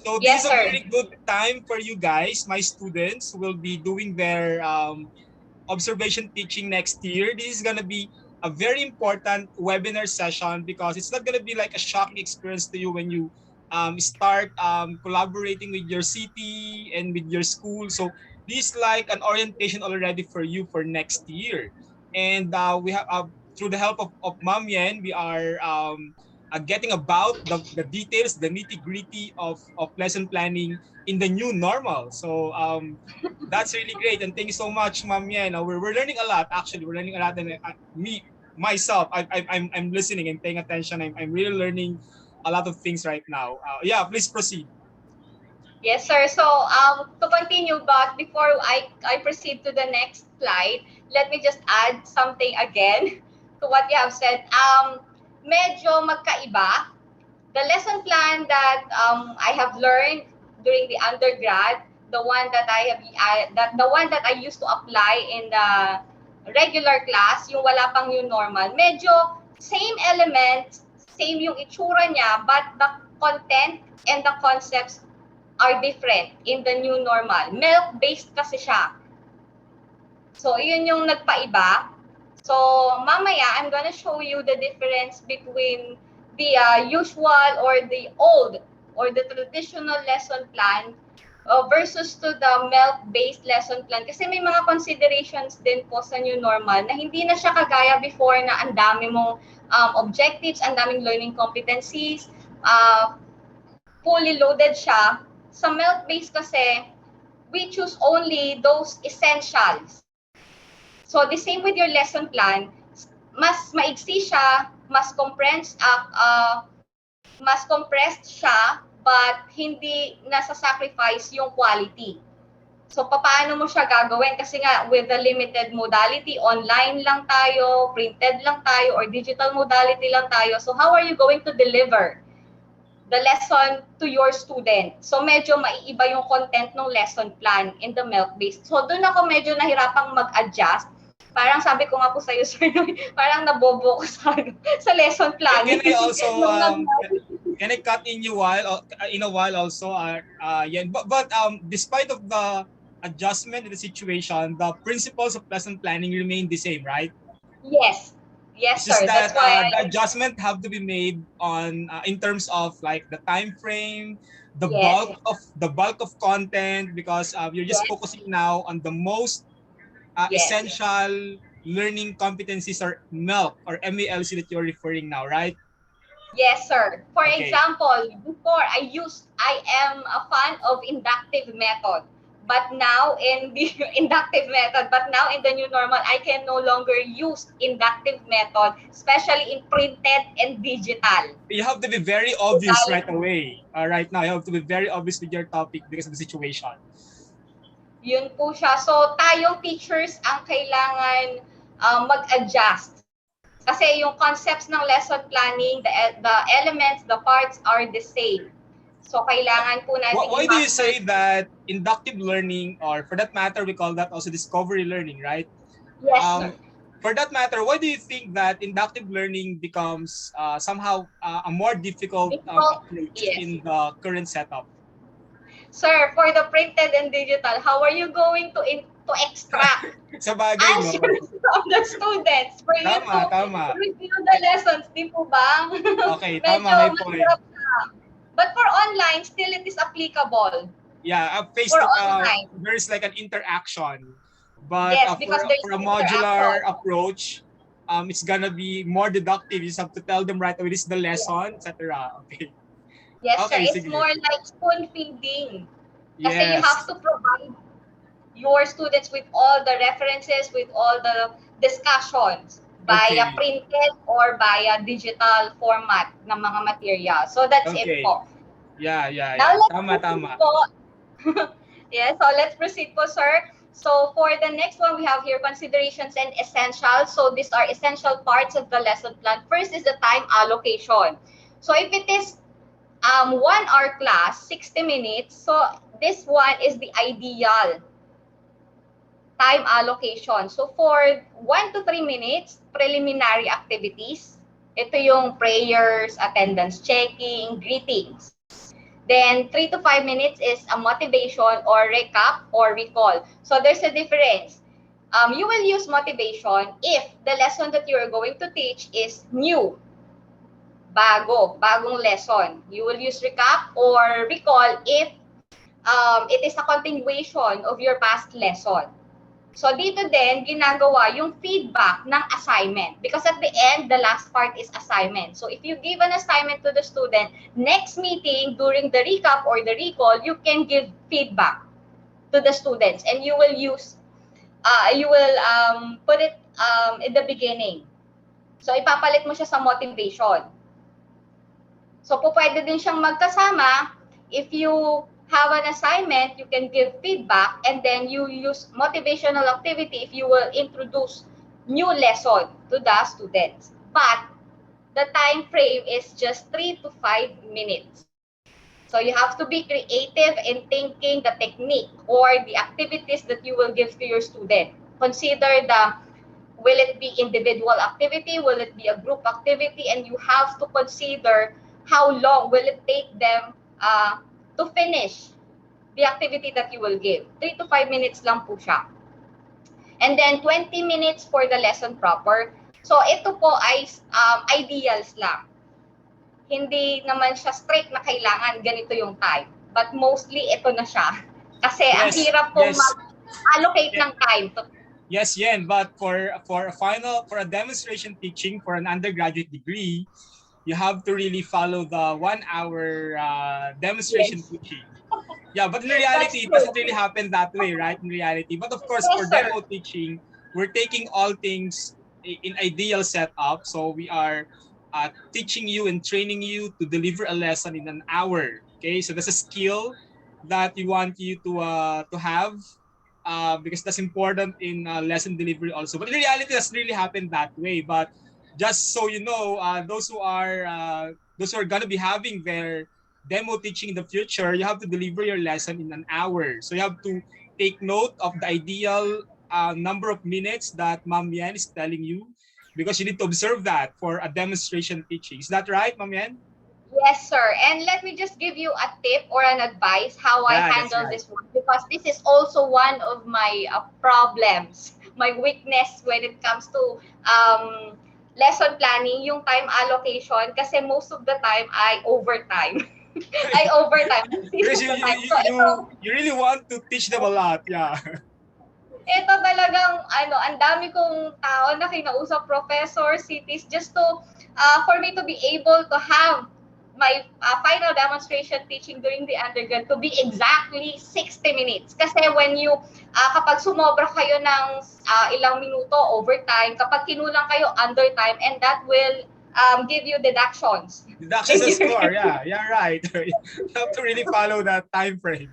So this is a very good time for you guys. My students will be doing their observation teaching next year. This is gonna be a very important webinar session because it's not going to be like a shocking experience to you when you start collaborating with your city and with your school. So this is like an orientation already for you for next year. And we have, through the help of Ma'am Yen, we are getting about the details, the nitty-gritty of lesson planning in the new normal. So that's really great. And thank you so much, Ma'am Yen. We're learning a lot, actually. We're learning a lot. And myself, I'm listening and paying attention. I'm really learning a lot of things right now. Yeah, please proceed. Yes, sir. So to continue, but before I proceed to the next slide, let me just add something again to what you have said. Medyo magkaiba. The lesson plan that I have learned during the undergrad, the one that I used to apply in the regular class, yung wala pang yung normal, medyo same elements, same yung itsura niya, but the content and the concepts are different in the new normal. MELC-based kasi siya. So, yun yung nagpaiba. So, mamaya, I'm gonna show you the difference between the usual or the old or the traditional lesson plan versus to the MELC-based lesson plan. Kasi may mga considerations din po sa new normal na hindi na siya kagaya before na ang dami mong objectives, ang daming learning competencies, fully loaded siya. Sa MELC-based kasi, we choose only those essentials. So the same with your lesson plan, mas maigsi siya, mas compressed siya, but hindi nasa-sacrifice yung quality. So paano mo siya gagawin? Kasi nga with the limited modality, online lang tayo, printed lang tayo, or digital modality lang tayo. So how are you going to deliver the lesson to your student? So medyo maiiba yung content ng lesson plan in the MELC-based. So doon ako medyo nahirapang mag-adjust. Parang sabi ko nga po sa'yo, sir, parang nabobo ko sa lesson plan. Can I also, can I cut in a while also? Yeah, but despite of the adjustment in the situation, the principles of lesson planning remain the same, right? Yes. Yes, it's just sir. That, that's why the adjustment have to be made on in terms of like the time frame, the bulk of content, because you're just focusing now on the most essential learning competencies or MELC or MELC that you're referring now, right? Yes, sir. For example, before I am a fan of inductive method. But now in the inductive method, but now in the new normal, I can no longer use inductive method, especially in printed and digital. You have to be very obvious right away. Right now, you have to be very obvious with your topic because of the situation. Yun po siya. So, tayong teachers ang kailangan mag-adjust Kasi yung concepts ng lesson planning, the elements, the parts are the same. So kailangan po natin Why do you i-master. say that inductive learning, or for that matter, we call that also discovery learning, right? Yes, sir. For that matter, why do you think that inductive learning becomes somehow a more difficult Because, approach yes. in the current setup? Sir, for the printed and digital, how are you going to extract Sa bagay, no? answers from the students for you to Tama. review the lessons, di po ba? Okay, Medyo tama, may point. mahirap na. But for online, still it is applicable. Yeah, For online. there's like an interaction. But Yes, because there's for a modular interaction. approach, it's gonna be more deductive. You just have to tell them right away, this is the lesson, etc. Okay. Yes, sir. Okay, It's sige. more like spoon feeding. Kasi you Yes. have to provide your students with all the references, with all the discussions via Okay. printed or via digital format ng mga material. So that's it Okay. po. Yeah. Now let's Tama. proceed po. Yes, so let's proceed po, sir. So for the next one, we have here considerations and essentials. So these are essential parts of the lesson plan. First is the time allocation. So if it is 1 hour class, 60 minutes, so this one is the ideal time allocation. So for 1 to 3 minutes, preliminary activities. Ito yung prayers, attendance checking, greetings. Then 3 to 5 minutes is a motivation or recap or recall. So there's a difference. You will use motivation if the lesson that you are going to teach is new, bagong lesson. You will use recap or recall if it is a continuation of your past lesson. So dito din, ginagawa yung feedback ng assignment. Because at the end, the last part is assignment. So if you give an assignment to the student, next meeting, during the recap or the recall, you can give feedback to the students. And you will put it in the beginning. So ipapalit mo siya sa motivation. So po pwede din siyang magkasama. If you have an assignment, you can give feedback, and then you use motivational activity if you will introduce new lesson to the students. But the time frame is just 3 to 5 minutes. So you have to be creative in thinking the technique or the activities that you will give to your student. Consider will it be individual activity, will it be a group activity, and you have to consider how long will it take them to finish the activity that you will give. 3 to 5 minutes lang po siya. And then 20 minutes for the lesson proper. So ito po ay ideals lang. Hindi naman siya strict na kailangan ganito yung time. But mostly ito na siya. Kasi ang hirap pong mag-allocate ng time. Yes, Yen, but for a demonstration teaching for an undergraduate degree, you have to really follow the 1 hour demonstration teaching. Yeah, but in reality, it doesn't really happen that way, right? In reality. But of course, for demo teaching, we're taking all things in ideal setup. So we are teaching you and training you to deliver a lesson in an hour. Okay, so that's a skill that we want you to have. Because that's important in lesson delivery also. But in reality, it doesn't really happen that way. But just so you know, those who are gonna be having their demo teaching in the future, you have to deliver your lesson in an hour. So you have to take note of the ideal number of minutes that Ma'am Yen is telling you, because you need to observe that for a demonstration teaching. Is that right, Ma'am Yen? Yes, sir. And let me just give you a tip or an advice how I handle this one, because this is also one of my problems, my weakness when it comes to lesson planning, yung time allocation, kasi most of the time I overtime. I overtime. Because you really want to teach them a lot, yeah. Ito talagang ang dami kong tao na kinausap, professor, cities, just to for me to be able to have my final demonstration teaching during the undergrad to be exactly 60 minutes. Kasi when you, kapag sumobra kayo ng ilang minuto overtime, kapag kinulang kayo undertime, and that will give you deductions. Deductions and score, yeah, right. You have to really follow that time frame.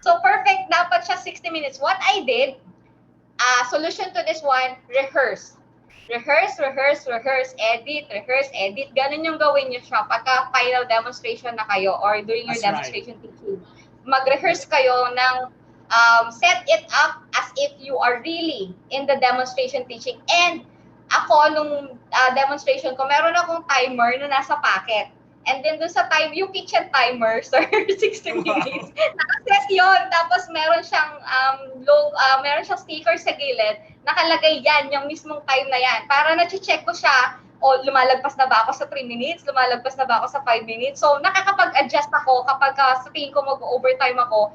So perfect, dapat siya 60 minutes. What I did, solution to this one, rehearse. rehearse, rehearse, rehearse, edit, rehearse, edit. Ganun yung gawin nyo siya pagka final demonstration na kayo or during your That's right. demonstration teaching. Mag-rehearse That's kayo ng set it up as if you are really in the demonstration teaching. And ako, nung demonstration ko, meron akong timer na nasa packet. And then dun sa time, yung kitchen timer, sir, 60 minutes. Nakaset yun. Tapos meron siyang sticker sa gilid. Nakalagay yan, yung mismong time na yan. Para na-check ko siya, o lumalagpas na ba ako sa 3 minutes, lumalagpas na ba ako sa 5 minutes. So, nakakapag-adjust ako kapag sa tingin ko mag-overtime ako,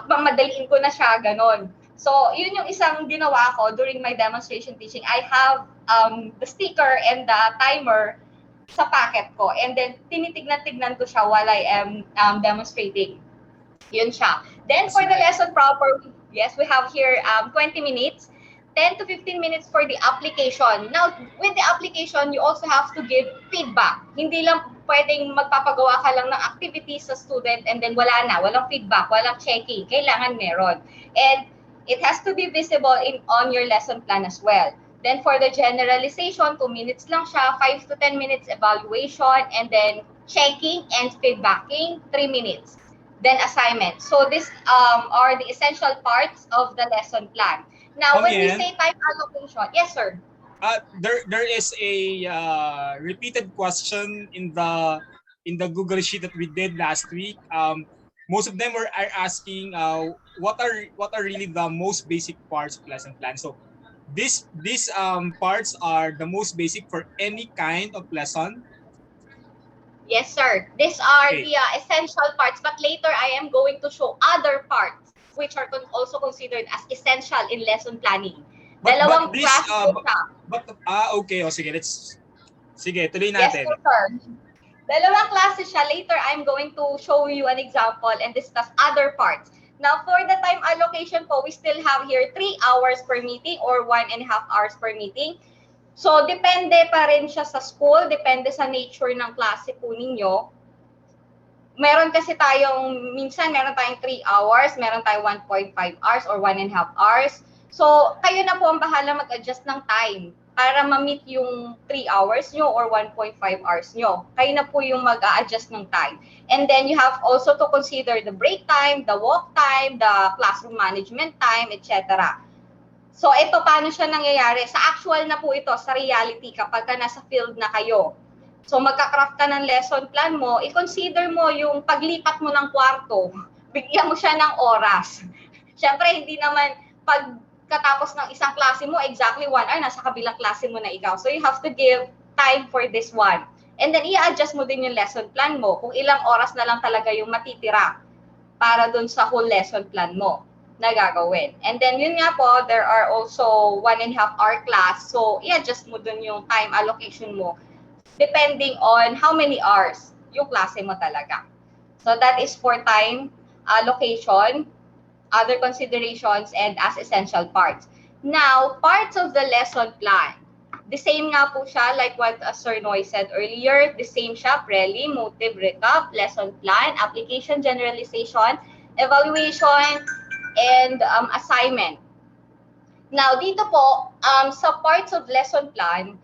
mamadaliin ko na siya, ganon. So, yun yung isang ginawa ko during my demonstration teaching. I have the sticker and the timer sa packet ko. And then, tinitignan-tignan ko siya while I am demonstrating. Yun siya. Then, for the lesson proper, yes, we have here 20 minutes. 10 to 15 minutes for the application. Now, with the application, you also have to give feedback. Hindi lang pwedeng magpapagawa ka lang ng activities sa student and then wala na, walang feedback, walang checking. Kailangan meron. And it has to be visible on your lesson plan as well. Then for the generalization, 2 minutes lang siya, 5 to 10 minutes evaluation, and then checking and feedbacking, 3 minutes. Then assignment. So these are the essential parts of the lesson plan. Now, when we say time allocation, yes, sir. There is a repeated question in the Google sheet that we did last week. Most of them are asking what are really the most basic parts of lesson plan. So these parts are the most basic for any kind of lesson. Yes, sir. These are the essential parts, but later I am going to show other parts which are also considered as essential in lesson planning. Dalawang class po siya. Okay. O sige, tuloy natin. Yes, sir. Dalawang klase siya. Later, I'm going to show you an example and discuss other parts. Now, for the time allocation po, we still have here 3 hours per meeting or 1.5 hours per meeting. So, depende pa rin siya sa school, depende sa nature ng klase po ninyo. Meron kasi minsan meron tayong 3 hours, meron tayong 1.5 hours or 1.5 hours. So, kayo na po ang bahala mag-adjust ng time para ma-meet yung 3 hours nyo or 1.5 hours nyo. Kayo na po yung mag-a-adjust ng time. And then, you have also to consider the break time, the walk time, the classroom management time, etc. So, ito paano siya nangyayari? Sa actual na po ito, sa reality, kapag nasa field na kayo. So, magka-craft ka ng lesson plan mo, i-consider mo yung paglipat mo ng kwarto, bigyan mo siya ng oras. Siyempre, hindi naman pagkatapos ng isang klase mo, exactly 1 hour, nasa kabilang klase mo na ikaw. So, you have to give time for this one. And then, i-adjust mo din yung lesson plan mo kung ilang oras na lang talaga yung matitira para dun sa whole lesson plan mo na gagawin. And then, yun nga po, there are also 1.5 hour class. So, i-adjust mo dun yung time allocation mo depending on how many hours yung klase mo talaga. So, that is for time allocation, other considerations, and as essential parts. Now, parts of the lesson plan. The same nga po siya, like what Sir Noy said earlier, the same siya, preli, motive, recap, lesson plan, application, generalization, evaluation, and assignment. Now, dito po, sa parts of lesson plan,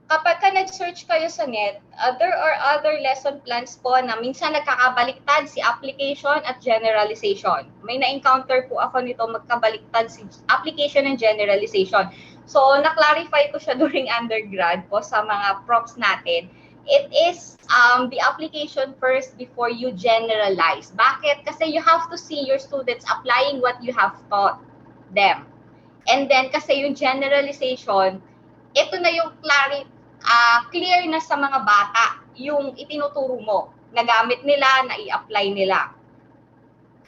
kapag ka nag-search kayo sa net, there are other lesson plans po na minsan nagkakabaliktad si application at generalization. May na-encounter po ako nito magkabaliktad si application and generalization. So, na-clarify ko siya during undergrad po sa mga props natin. It is the application first before you generalize. Bakit? Kasi you have to see your students applying what you have taught them. And then, kasi yung generalization, ito na yung clear na sa mga bata yung itinuturo mo, nagamit nila, na i-apply nila.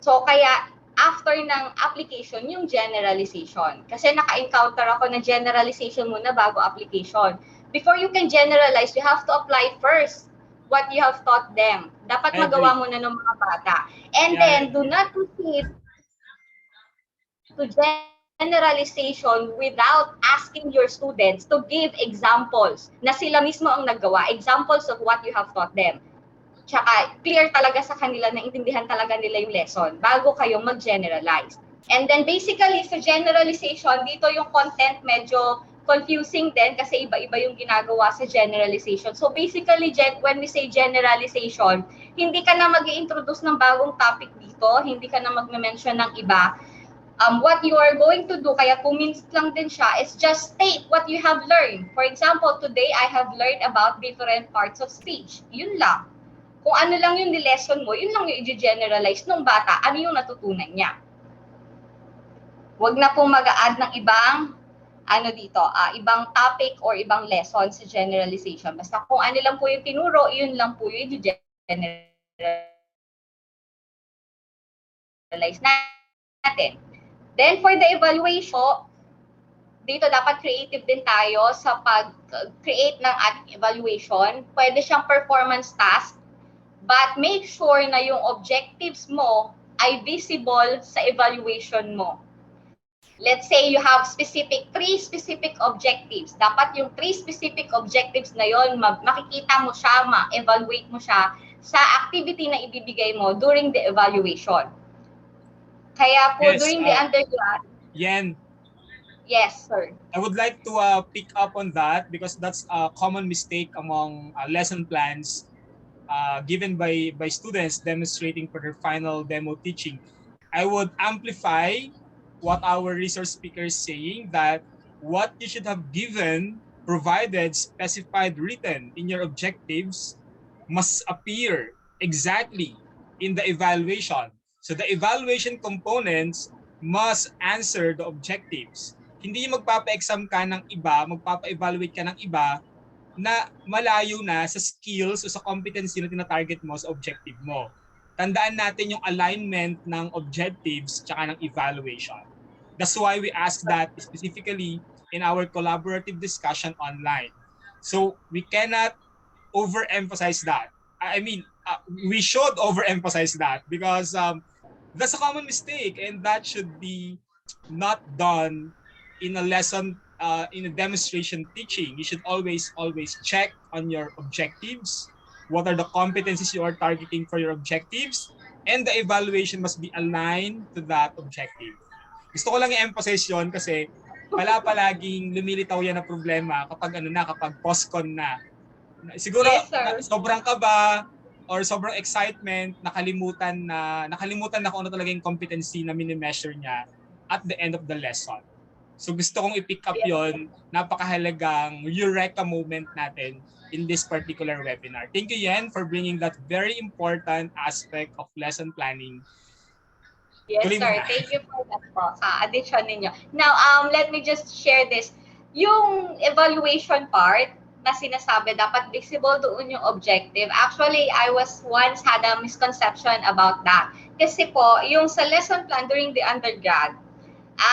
So, kaya after ng application, yung generalization. Kasi naka-encounter ako ng generalization muna bago application. Before you can generalize, you have to apply first what you have taught them. Dapat magawa mo na ng mga bata. And then, do not proceed to generalization without asking your students to give examples na sila mismo ang naggawa, examples of what you have taught them. Tsaka clear talaga sa kanila na intindihan talaga nila yung lesson bago kayo mag-generalize. And then basically sa generalization, dito yung content medyo confusing din kasi iba-iba yung ginagawa sa generalization. So basically, when we say generalization, hindi ka na mag-i-introduce ng bagong topic dito, hindi ka na mag-mention ng iba. What you are going to do, kaya 2 minutes lang din siya, is just state what you have learned. For example, today I have learned about different parts of speech. Yun lang. Kung ano lang yung lesson mo, yun lang yung i-generalize nung bata, ano yung natutunan niya. Huwag na pong mag-a-add ng ibang ibang topic or ibang lesson sa generalization. Basta kung ano lang po yung tinuro, yun lang po yung i-generalize natin. Then for the evaluation, dito dapat creative din tayo sa pag-create ng ating evaluation. Pwede siyang performance task, but make sure na yung objectives mo ay visible sa evaluation mo. Let's say you have 3 specific objectives. Dapat yung 3 specific objectives na yon makikita mo siya, ma-evaluate mo siya sa activity na ibibigay mo during the evaluation. Kaya po during the undergrad, yes, sir. I would like to pick up on that because that's a common mistake among lesson plans given by students demonstrating for their final demo teaching. I would amplify what our resource speaker is saying, that what you should have given, provided, specified, written in your objectives must appear exactly in the evaluation. So the evaluation components must answer the objectives. Hindi magpapa-exam ka ng iba, magpapa-evaluate ka ng iba na malayo na sa skills o sa competency na tinatarget mo sa objective mo. Tandaan natin yung alignment ng objectives tsaka ng evaluation. That's why we ask that specifically in our collaborative discussion online. So we cannot overemphasize that. I mean, we should overemphasize that because that's a common mistake and that should be not done in a lesson, in a demonstration teaching. You should always check on your objectives. What are the competencies you are targeting for your objectives? And the evaluation must be aligned to that objective. Gusto ko lang i-emphasize yun kasi palaging lumilitaw yan na problema kapag kapag post-con na. Siguro yes, sobrang kaba or sobrang excitement, nakalimutan na kung ano talaga yung competency na mini-measure niya at the end of the lesson. So gusto kong i-pick up yon, napakahalagang eureka moment natin in this particular webinar. Thank you, Yen, for bringing that very important aspect of lesson planning. Yes, sir. Thank you for that po, sa addition ninyo. Now, let me just share this. Yung evaluation part na sinasabi, dapat visible doon yung objective. Actually, I was once had a misconception about that. Kasi po, yung sa lesson plan during the undergrad,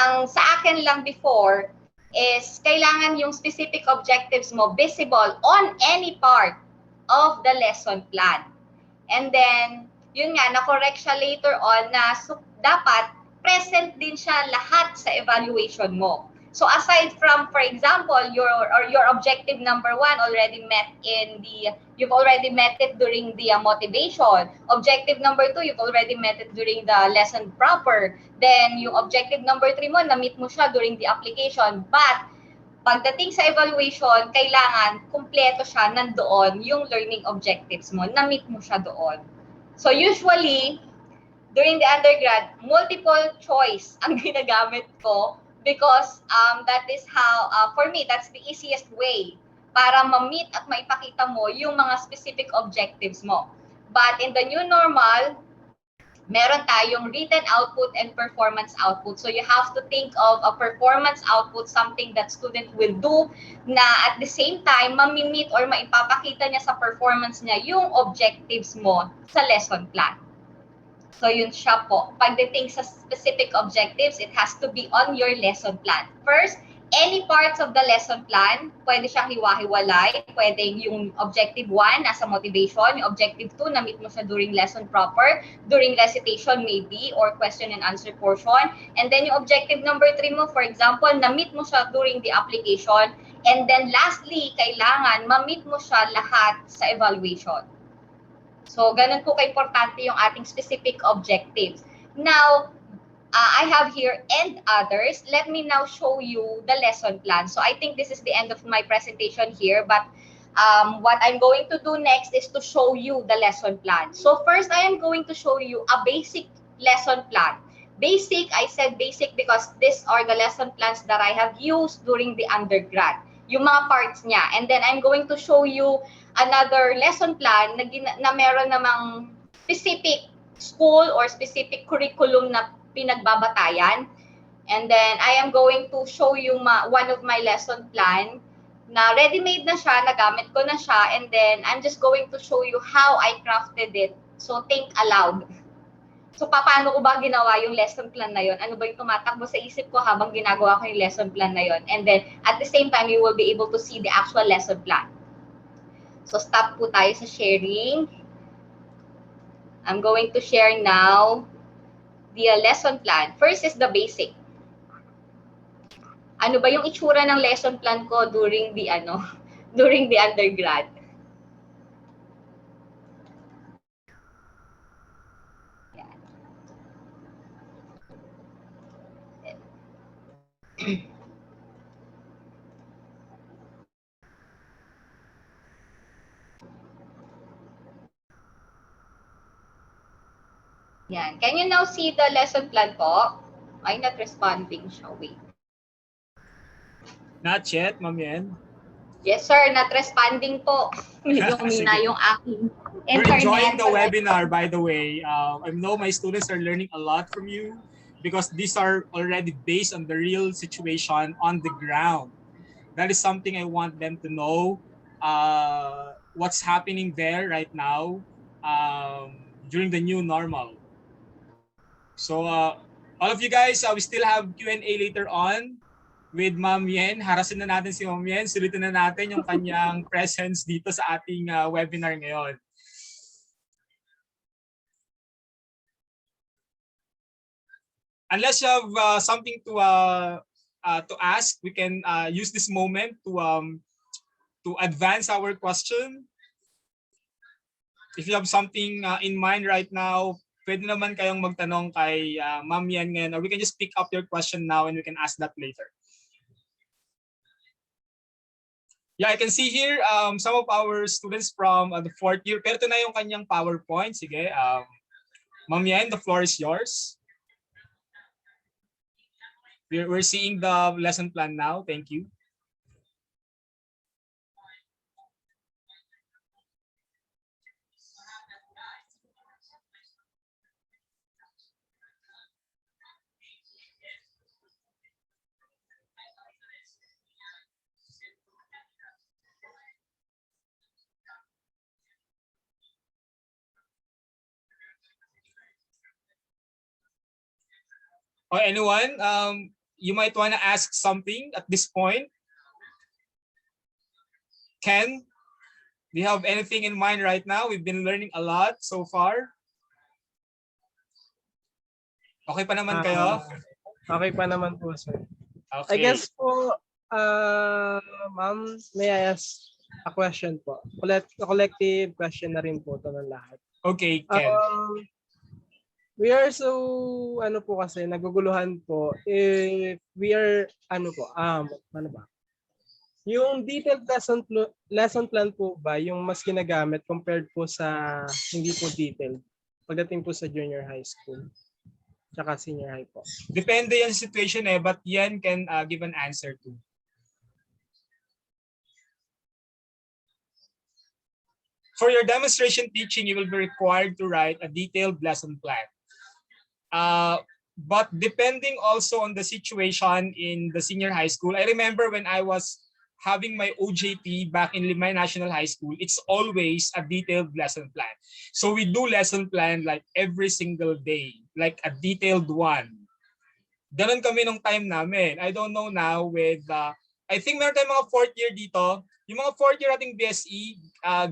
ang sa akin lang before is kailangan yung specific objectives mo visible on any part of the lesson plan. And then, yun nga, na-correct siya later on na dapat present din siya lahat sa evaluation mo. So aside from, for example, your objective number 1 already met you've already met it during the motivation. Objective number 2, you've already met it during the lesson proper. Then yung objective number 3 mo, na-meet mo siya during the application. But pagdating sa evaluation, kailangan kumpleto siya, nandoon yung learning objectives mo, na-meet mo siya doon. So usually, during the undergrad, multiple choice ang ginagamit ko because that is how, for me, that's the easiest way para ma-meet at maipakita mo yung mga specific objectives mo. But in the new normal, meron tayong written output and performance output. So you have to think of a performance output, something that student will do na at the same time, ma-meet or maipapakita niya sa performance niya yung objectives mo sa lesson plan. So yun siya po. Pagdating sa specific objectives, it has to be on your lesson plan. First, any parts of the lesson plan, pwede siyang hiwa-hiwalay. Pwede yung objective 1, nasa motivation. Yung objective 2, na-meet mo siya during lesson proper. During recitation maybe, or question and answer portion. And then yung objective number 3 mo, for example, na-meet mo siya during the application. And then lastly, kailangan ma-meet mo siya lahat sa evaluation. So, ganun po ka-importante yung ating specific objectives. Now, I have here and others. Let me now show you the lesson plan. So I think this is the end of my presentation here, but what I'm going to do next is to show you the lesson plan. So first, I am going to show you a basic lesson plan. Basic, I said basic because these are the lesson plans that I have used during the undergrad. Yung mga parts niya. And then I'm going to show you another lesson plan na meron namang specific school or specific curriculum na pinagbabatayan. And then I am going to show you one of my lesson plan na ready-made na siya, nagamit ko na siya, and then I'm just going to show you how I crafted it. So think aloud. So paano ko ba ginawa yung lesson plan na yon? Ano ba yung tumatakbo sa isip ko habang ginagawa ko yung lesson plan na yon? And then at the same time, you will be able to see the actual lesson plan. So stop po tayo sa sharing. I'm going to share now the lesson plan. First is the basic. Ano ba yung itsura ng lesson plan ko during the during the undergrad? Yan. Can you now see the lesson plan po? Ay, not responding siya. Wait. Not yet, Ma'am Yen. Yes, sir. Not responding po. Medyo humina yung aking We're internet. enjoying the webinar, by the way. I know my students are learning a lot from you because these are already based on the real situation on the ground. That is something I want them to know. What's happening there right now during the new normal. So all of you guys, we still have Q&A later on with Ma'am Yen. Harasin na natin si Ma'am Yen. Sulitin na natin yung kanyang presence dito sa ating webinar ngayon. Unless you have something to ask, we can use this moment to advance our question. If you have something in mind right now, pwede naman kayong magtanong kay Ma'am Yen ngayon, or we can just pick up your question now and we can ask that later. Yeah, I can see here some of our students from the 4th year. Pero ito na yung kanyang PowerPoint. Sige, Ma'am Yen, the floor is yours. We're seeing the lesson plan now. Thank you. Or anyone, you might want to ask something at this point. Ken, do you have anything in mind right now? We've been learning a lot so far. Okay pa naman kayo? Okay pa naman po, sir. Okay. I guess po, ma'am, may I ask a question po? Collective question na rin po ito ng lahat. Okay, Ken. We are so, po kasi, naguguluhan po if we are, ano ba? Yung detailed lesson plan po ba yung mas ginagamit compared po sa hindi po detailed pagdating po sa junior high school tsaka senior high po? Depende yan sa situation but Yan can give an answer to. For your demonstration teaching, you will be required to write a detailed lesson plan. But depending also on the situation in the senior high school, I remember when I was having my OJT back in Limay National High School, it's always a detailed lesson plan. So we do lesson plan like every single day, like a detailed one. Ganon kami nung time namin. I don't know now with, I think meron tayong mga 4th year dito. Yung mga 4th year ating BSE,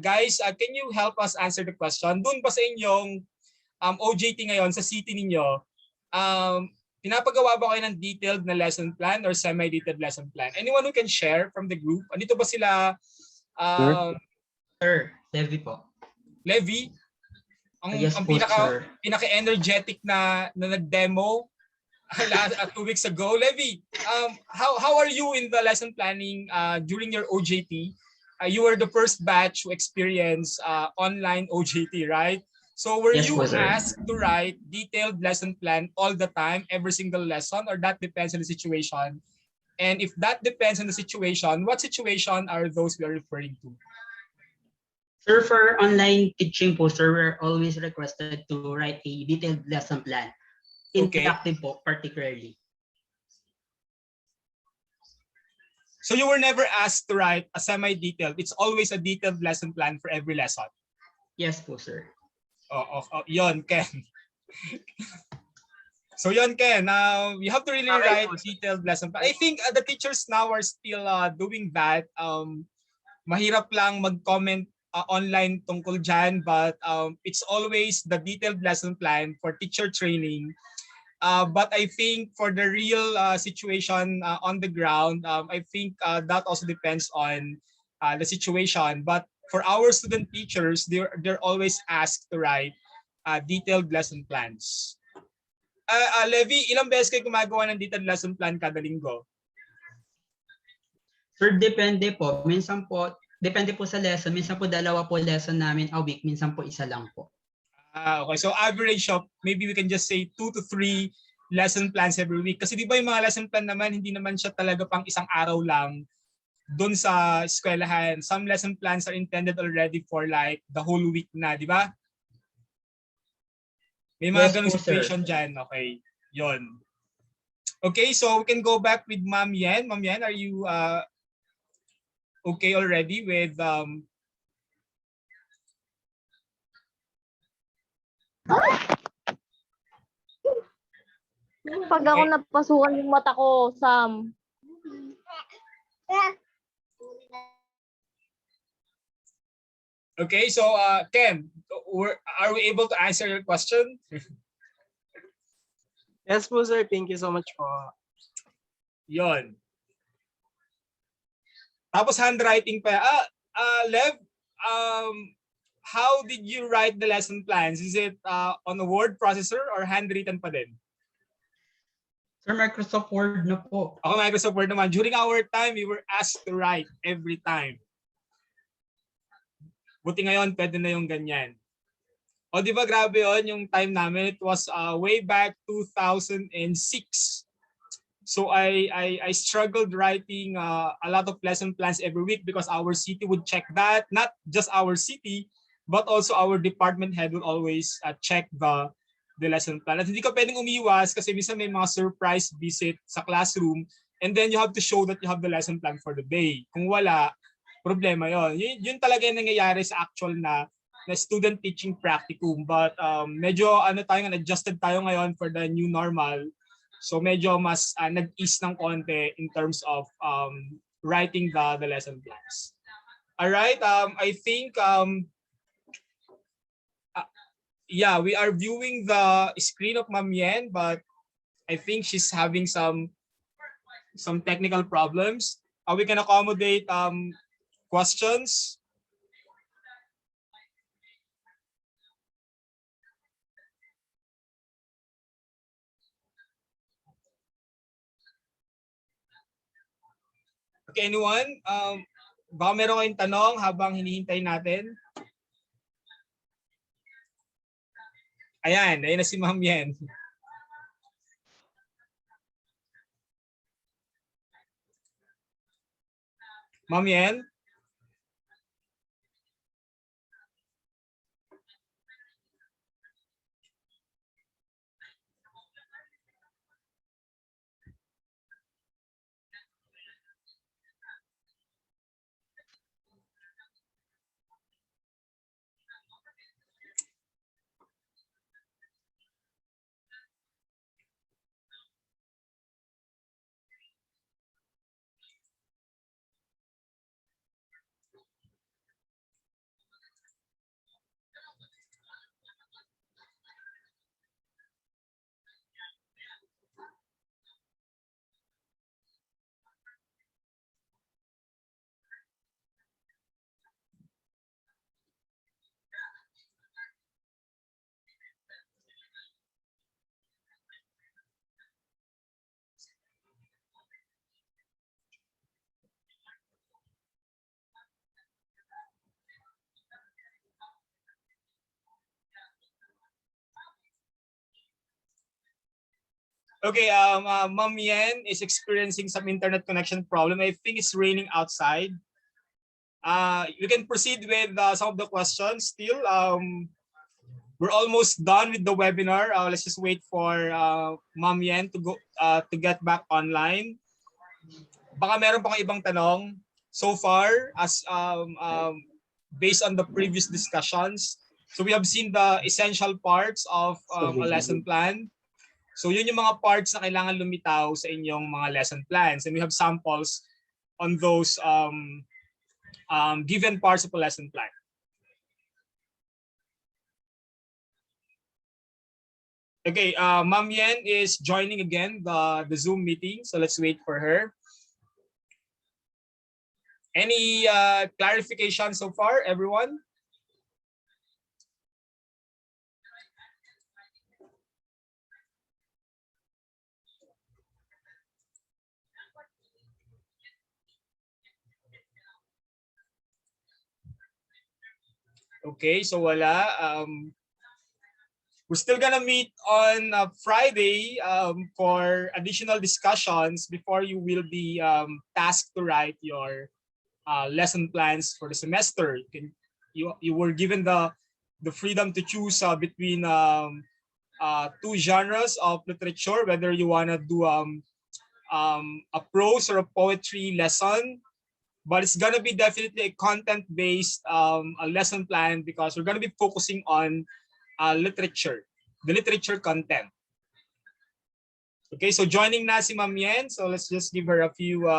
guys, can you help us answer the question? Doon ba sa inyong OJT ngayon, sa city ninyo, pinapagawa ba kayo ng detailed na lesson plan or semi-detailed lesson plan? Anyone who can share from the group? Andito ba sila? Sir, Levi po. Levi? Ang Yes po, sir. pinaka-energetic na nag-demo 2 weeks ago. Levi, how are you in the lesson planning during your OJT? You were the first batch to experience online OJT, right? So were Yes you po, sir. asked to write detailed lesson plan all the time, every single lesson, or that depends on the situation? And if that depends on the situation, what situation are those we are referring to? Sir, for online teaching po, sir, we're always requested to write a detailed lesson plan. Okay. Inductive po, particularly. So you were never asked to write a semi-detailed. It's always a detailed lesson plan for every lesson. Yes po, sir. Yon, Ken. So yon, Ken, you have to really write detailed lesson plan. I think the teachers now are still doing that. Mahirap lang mag-comment online tungkol dyan, but it's always the detailed lesson plan for teacher training. But I think for the real situation on the ground, I think that also depends on the situation. But for our student teachers, they're always asked to write detailed lesson plans. Levi, ilang beses kayo gumagawa ng detailed lesson plan kada linggo? Sir, depende po. Minsan po, depende po sa lesson. Minsan po 2 po lesson namin a week. Minsan po 1 lang po. Okay. So average of, maybe we can just say 2 to 3 lesson plans every week. Kasi di ba yung mga lesson plan naman, hindi naman siya talaga pang isang araw lang doon sa eskwelahan. Some lesson plans are intended already for like the whole week na, di ba? May mga ganung situation dyan. Okay. Yon. Okay, so we can go back with Ma'am Yen. Ma'am Yen, are you okay already with Pag ako napasukan yung mata ko, Sam. Okay, so Ken, are we able to answer your question? Yes po, sir. Thank you so much po. Yon. Tapos handwriting pa. Lev, how did you write the lesson plans? Is it on a word processor or handwritten pa din? Sir, Microsoft Word na po. Ako Microsoft Word naman. During our time, we were asked to write every time. Buti ngayon, pwede na yung ganyan. O di ba grabe yun yung time namin? It was way back 2006. So I struggled writing a lot of lesson plans every week because our city would check that. Not just our city, but also our department head would always check the lesson plan. At hindi ka pwedeng umiwas kasi minsan may mga surprise visit sa classroom and then you have to show that you have the lesson plan for the day. Kung wala, problema yon. Yun talaga yung nangyayari sa actual na student teaching practicum. But medyo adjusted tayo ngayon for the new normal. So medyo mas nag-ease ng konti in terms of writing the lesson plans. All right, I think yeah, we are viewing the screen of Ma'am Yen, but I think she's having some technical problems. We can accommodate questions. Okay, anyone? Baka meron kayong tanong habang hinihintay natin? Ayan na si Ma'am Yen. Ma'am Yen? Okay, Ma'am Yen is experiencing some internet connection problem. I think it's raining outside. You can proceed with some of the questions still. We're almost done with the webinar. Let's just wait for Ma'am Yen to get back online. Baka meron pa kayong ibang tanong. So far, as based on the previous discussions, so we have seen the essential parts of a lesson plan. So yun yung mga parts na kailangan lumitaw sa inyong mga lesson plans. And we have samples on those given parts of a lesson plan. Okay, Ma'am Yen is joining again the Zoom meeting. So let's wait for her. Any clarification so far, everyone? Okay, so wala. We're still gonna meet on Friday for additional discussions before you will be tasked to write your lesson plans for the semester. You were given the freedom to choose between two genres of literature, whether you wanna do a prose or a poetry lesson. But it's gonna be definitely a content-based a lesson plan because we're gonna be focusing on literature, the literature content. Okay, so joining na si Ma'am Yen. So let's just give her a few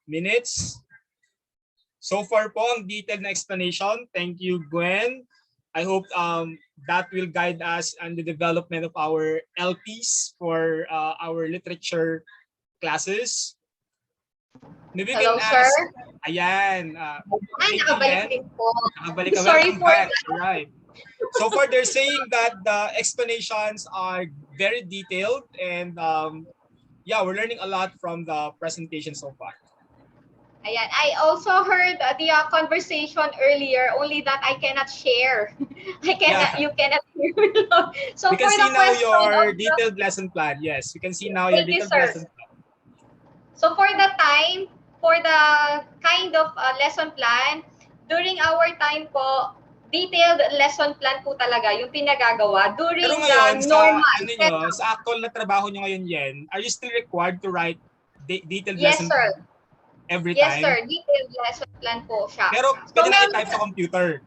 minutes. So far po ang detailed na explanation. Thank you, Gwen. I hope that will guide us on the development of our LPs for our literature classes. Maybe Hello, can sir. ask, ayan. Ay, thank you, nakabalik Yen. din po. Nakabalik ka. Sorry Welcome for back. that. All right. So far, they're saying that the explanations are very detailed and yeah, we're learning a lot from the presentation so far. Ayan. I also heard the conversation earlier, only that I cannot share. You cannot hear me. So We can for see the now question your of detailed lesson plan. Yes, we can see now your Thank you, detailed sir. lesson plan. So for the kind of lesson plan, during our time po, detailed lesson plan po talaga yung pinagagawa during Pero ngayon, the sa, normal ano nyo, sa actual na trabaho nyo ngayon, Yen, are you still required to write detailed Yes, lesson sir. plan every Yes, time? sir. Detailed lesson plan po siya. Pero So, pwede na i-type sa computer.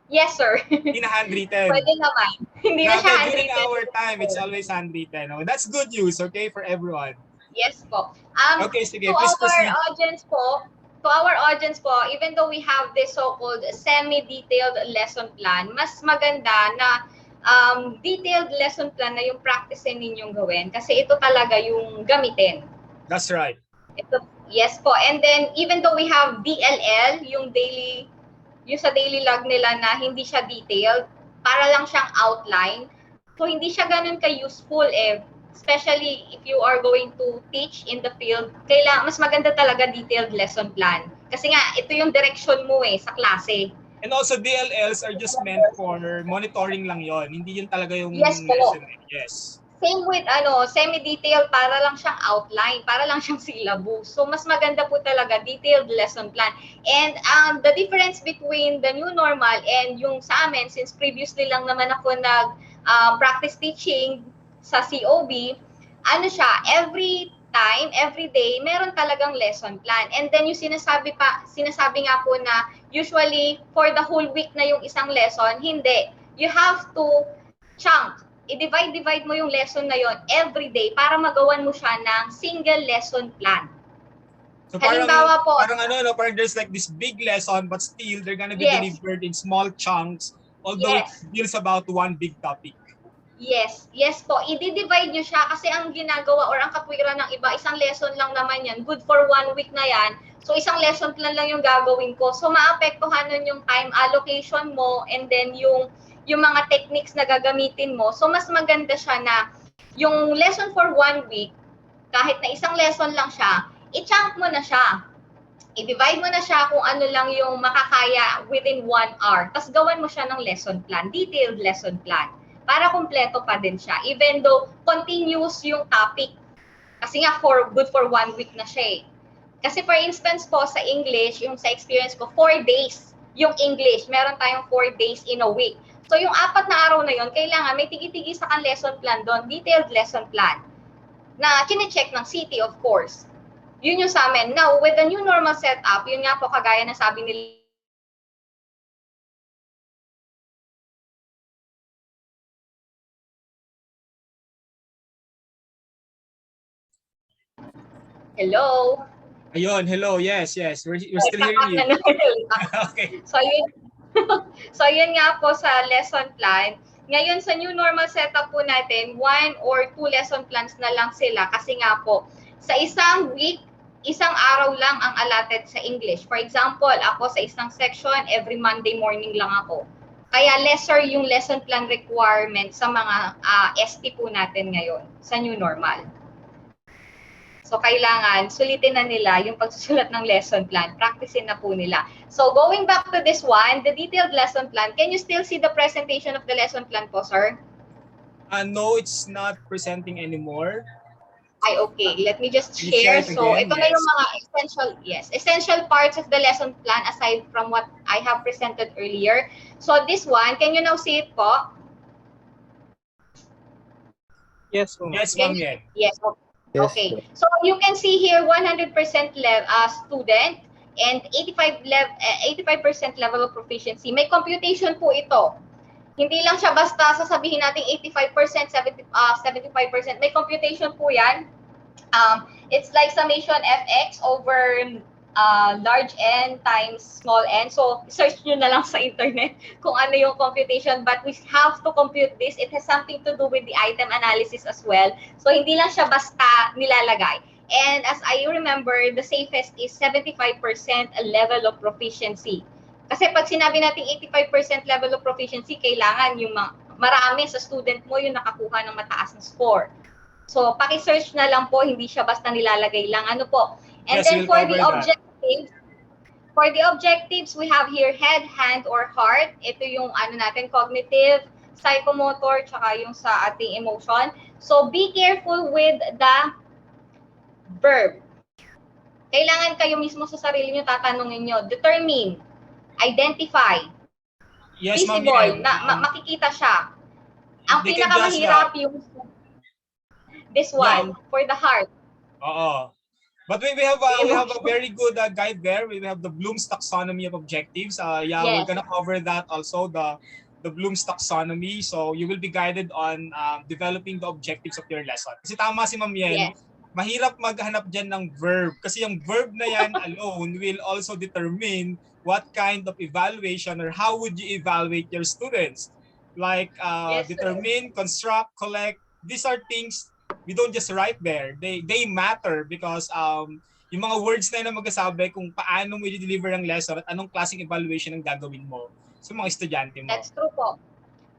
yes, sir. Hindi na handwritten. Pwede naman. Hindi na siya Grabe, during handwritten. our time, it's always handwritten. Oh, that's good news, okay, for everyone. Yes po. Okay, sige, To please our proceed. audience po, even though we have this so-called semi-detailed lesson plan, mas maganda na detailed lesson plan na yung practicein ninyong gawin kasi ito talaga yung gamitin. That's right. Yes po. And then, even though we have DLL, yung sa daily log nila na hindi siya detailed, para lang siyang outline. So, hindi siya ganun ka-useful especially if you are going to teach in the field, mas maganda talaga detailed lesson plan. Kasi nga, ito yung direction mo sa klase. And also, DLLs are just meant for monitoring lang yon. Hindi yun talaga yung Yes po. lesson. Yes. Same with semi-detailed, para lang siyang outline, para lang siyang syllabus. So, mas maganda po talaga detailed lesson plan. And the difference between the new normal and yung sa amin, since previously lang naman ako practice teaching sa COB, ano siya, every time, every day, meron talagang lesson plan. And then yung sinasabi nga po na usually for the whole week na yung isang lesson, hindi. You have to chunk. I-divide mo yung lesson na yon every day para magawan mo siya ng single lesson plan. So Halimbawa po, parang parang there's like this big lesson but still they're gonna be delivered in small chunks although it deals about one big topic. Yes po. I-divide nyo siya kasi ang ginagawa or ang katwiran ng iba, isang lesson lang naman yan. Good for 1 week na yan. So, isang lesson plan lang yung gagawin ko. So, maapektuhan nun yung time allocation mo and then yung mga techniques na gagamitin mo. So, mas maganda siya na yung lesson for 1 week, kahit na isang lesson lang siya, i-chunk mo na siya. I-divide mo na siya kung ano lang yung makakaya within 1 hour. Tapos gawan mo siya ng lesson plan, detailed lesson plan. para kumpleto pa din siya. Even though continuous yung topic. Kasi nga, good for 1 week na siya eh. Kasi for instance po, sa English, yung sa experience ko, 4 days yung English. Meron tayong 4 days in a week. So yung 4 na araw na yun, kailangan may tigi-tigi sa kan lesson plan doon, detailed lesson plan, na kine-check ng city, of course. Yun yung sa amin. Now, with the new normal setup, yun nga po, kagaya na sabi nila, hello? Ayun, hello. Yes. We're still hearing you. Okay. So yun, so yun nga po sa lesson plan. Ngayon sa new normal setup po natin, 1 or 2 lesson plans na lang sila kasi nga po sa isang week, isang araw lang ang allotted sa English. For example, ako sa isang section, every Monday morning lang ako. Kaya lesser yung lesson plan requirement sa mga ST po natin ngayon sa new normal. So, kailangan sulitin na nila yung pagsusulat ng lesson plan. Practicein na po nila. So, going back to this one, the detailed lesson plan, can you still see the presentation of the lesson plan po, sir? No, it's not presenting anymore. Ay, okay. Let me just Can you share share. it So, again? ito na yung mga essential parts of the lesson plan aside from what I have presented earlier. So, this one, can you now see it po? Yes, po. Yes, ma'am. Yan. Yes. Okay. So you can see here 100% student and 85% level of proficiency. May computation po ito. Hindi lang siya basta sasabihin natin 85%, 75%. May computation po 'yan. It's like summation fx over large N times small n. So, search nyo na lang sa internet kung ano yung computation. But we have to compute this. It has something to do with the item analysis as well. So, hindi lang siya basta nilalagay. And as I remember, the safest is 75% level of proficiency. Kasi pag sinabi natin 85% level of proficiency, kailangan yung marami sa student mo yung nakakuha ng mataas na score. So, paki-search na lang po, hindi siya basta nilalagay lang. Ano po? And Yes, then we'll for the cover that. objectives, we have here head, hand, or heart. Ito yung natin, cognitive, psychomotor, tsaka yung sa ating emotion. So, be careful with the verb. Kailangan kayo mismo sa sarili nyo tatanungin nyo. Determine, identify, Yes, ma'am. visible, Yan. makikita siya. Ang They can pinakamahirap yung this one, Yeah. for the heart. Oo. But we have a very good guide there. We have the Bloom's taxonomy of objectives. Yes. We're gonna cover that also, the Bloom's taxonomy. So you will be guided on developing the objectives of your lesson. Kasi tama si Ma'am Yen, Yes. mahirap maghanap dyan ng verb. Kasi yung verb na yan alone will also determine what kind of evaluation or how would you evaluate your students. Like Yes, determine, construct, collect. These are things we don't just write there. They matter because yung mga words na yun na magkasabi kung paano mo i-deliver ang lesson at anong klaseng evaluation ang gagawin mo sa mga estudyante mo. That's true po.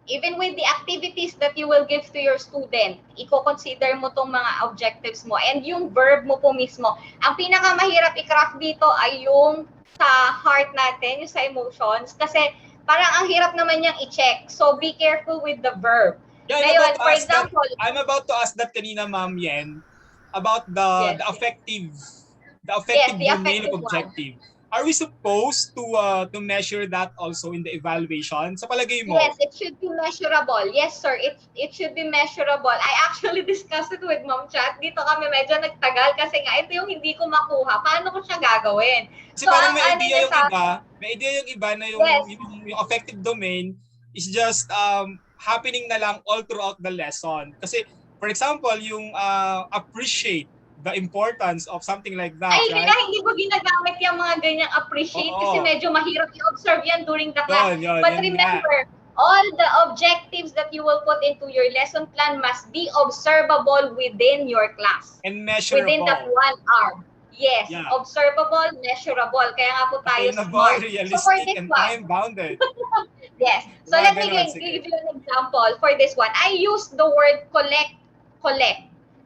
Even with the activities that you will give to your student, i-consider mo tong mga objectives mo and yung verb mo po mismo. Ang pinakamahirap i-craft dito ay yung sa heart natin, yung sa emotions, kasi parang ang hirap naman niyang i-check. So be careful with the verb. Yeah, Ngayon, for example, I'm about to ask that kanina, Ma'am Yen, about the affective domain of objective. Are we supposed to measure that also in the evaluation? Sa palagay mo? Yes, it should be measurable. Yes, sir, it should be measurable. I actually discussed it with Ma'am Chat. Dito kami medyo nagtagal kasi nga ito yung hindi ko makuha. Paano ko siya gagawin? Kasi parang may idea yung iba na yung affective domain is just happening na lang all throughout the lesson. Kasi, for example, yung appreciate the importance of something like that, right? Hindi ko ginagamit yung mga ganyang appreciate kasi medyo mahirap i-observe yan during the class. But remember, all the objectives that you will put into your lesson plan must be observable within your class. And measurable. Within that 1 hour. Yes, observable, measurable. Kaya nga po tayo smart. Realistic, and time-bounded. Yes. So let me give you an example for this one. I use the word collect.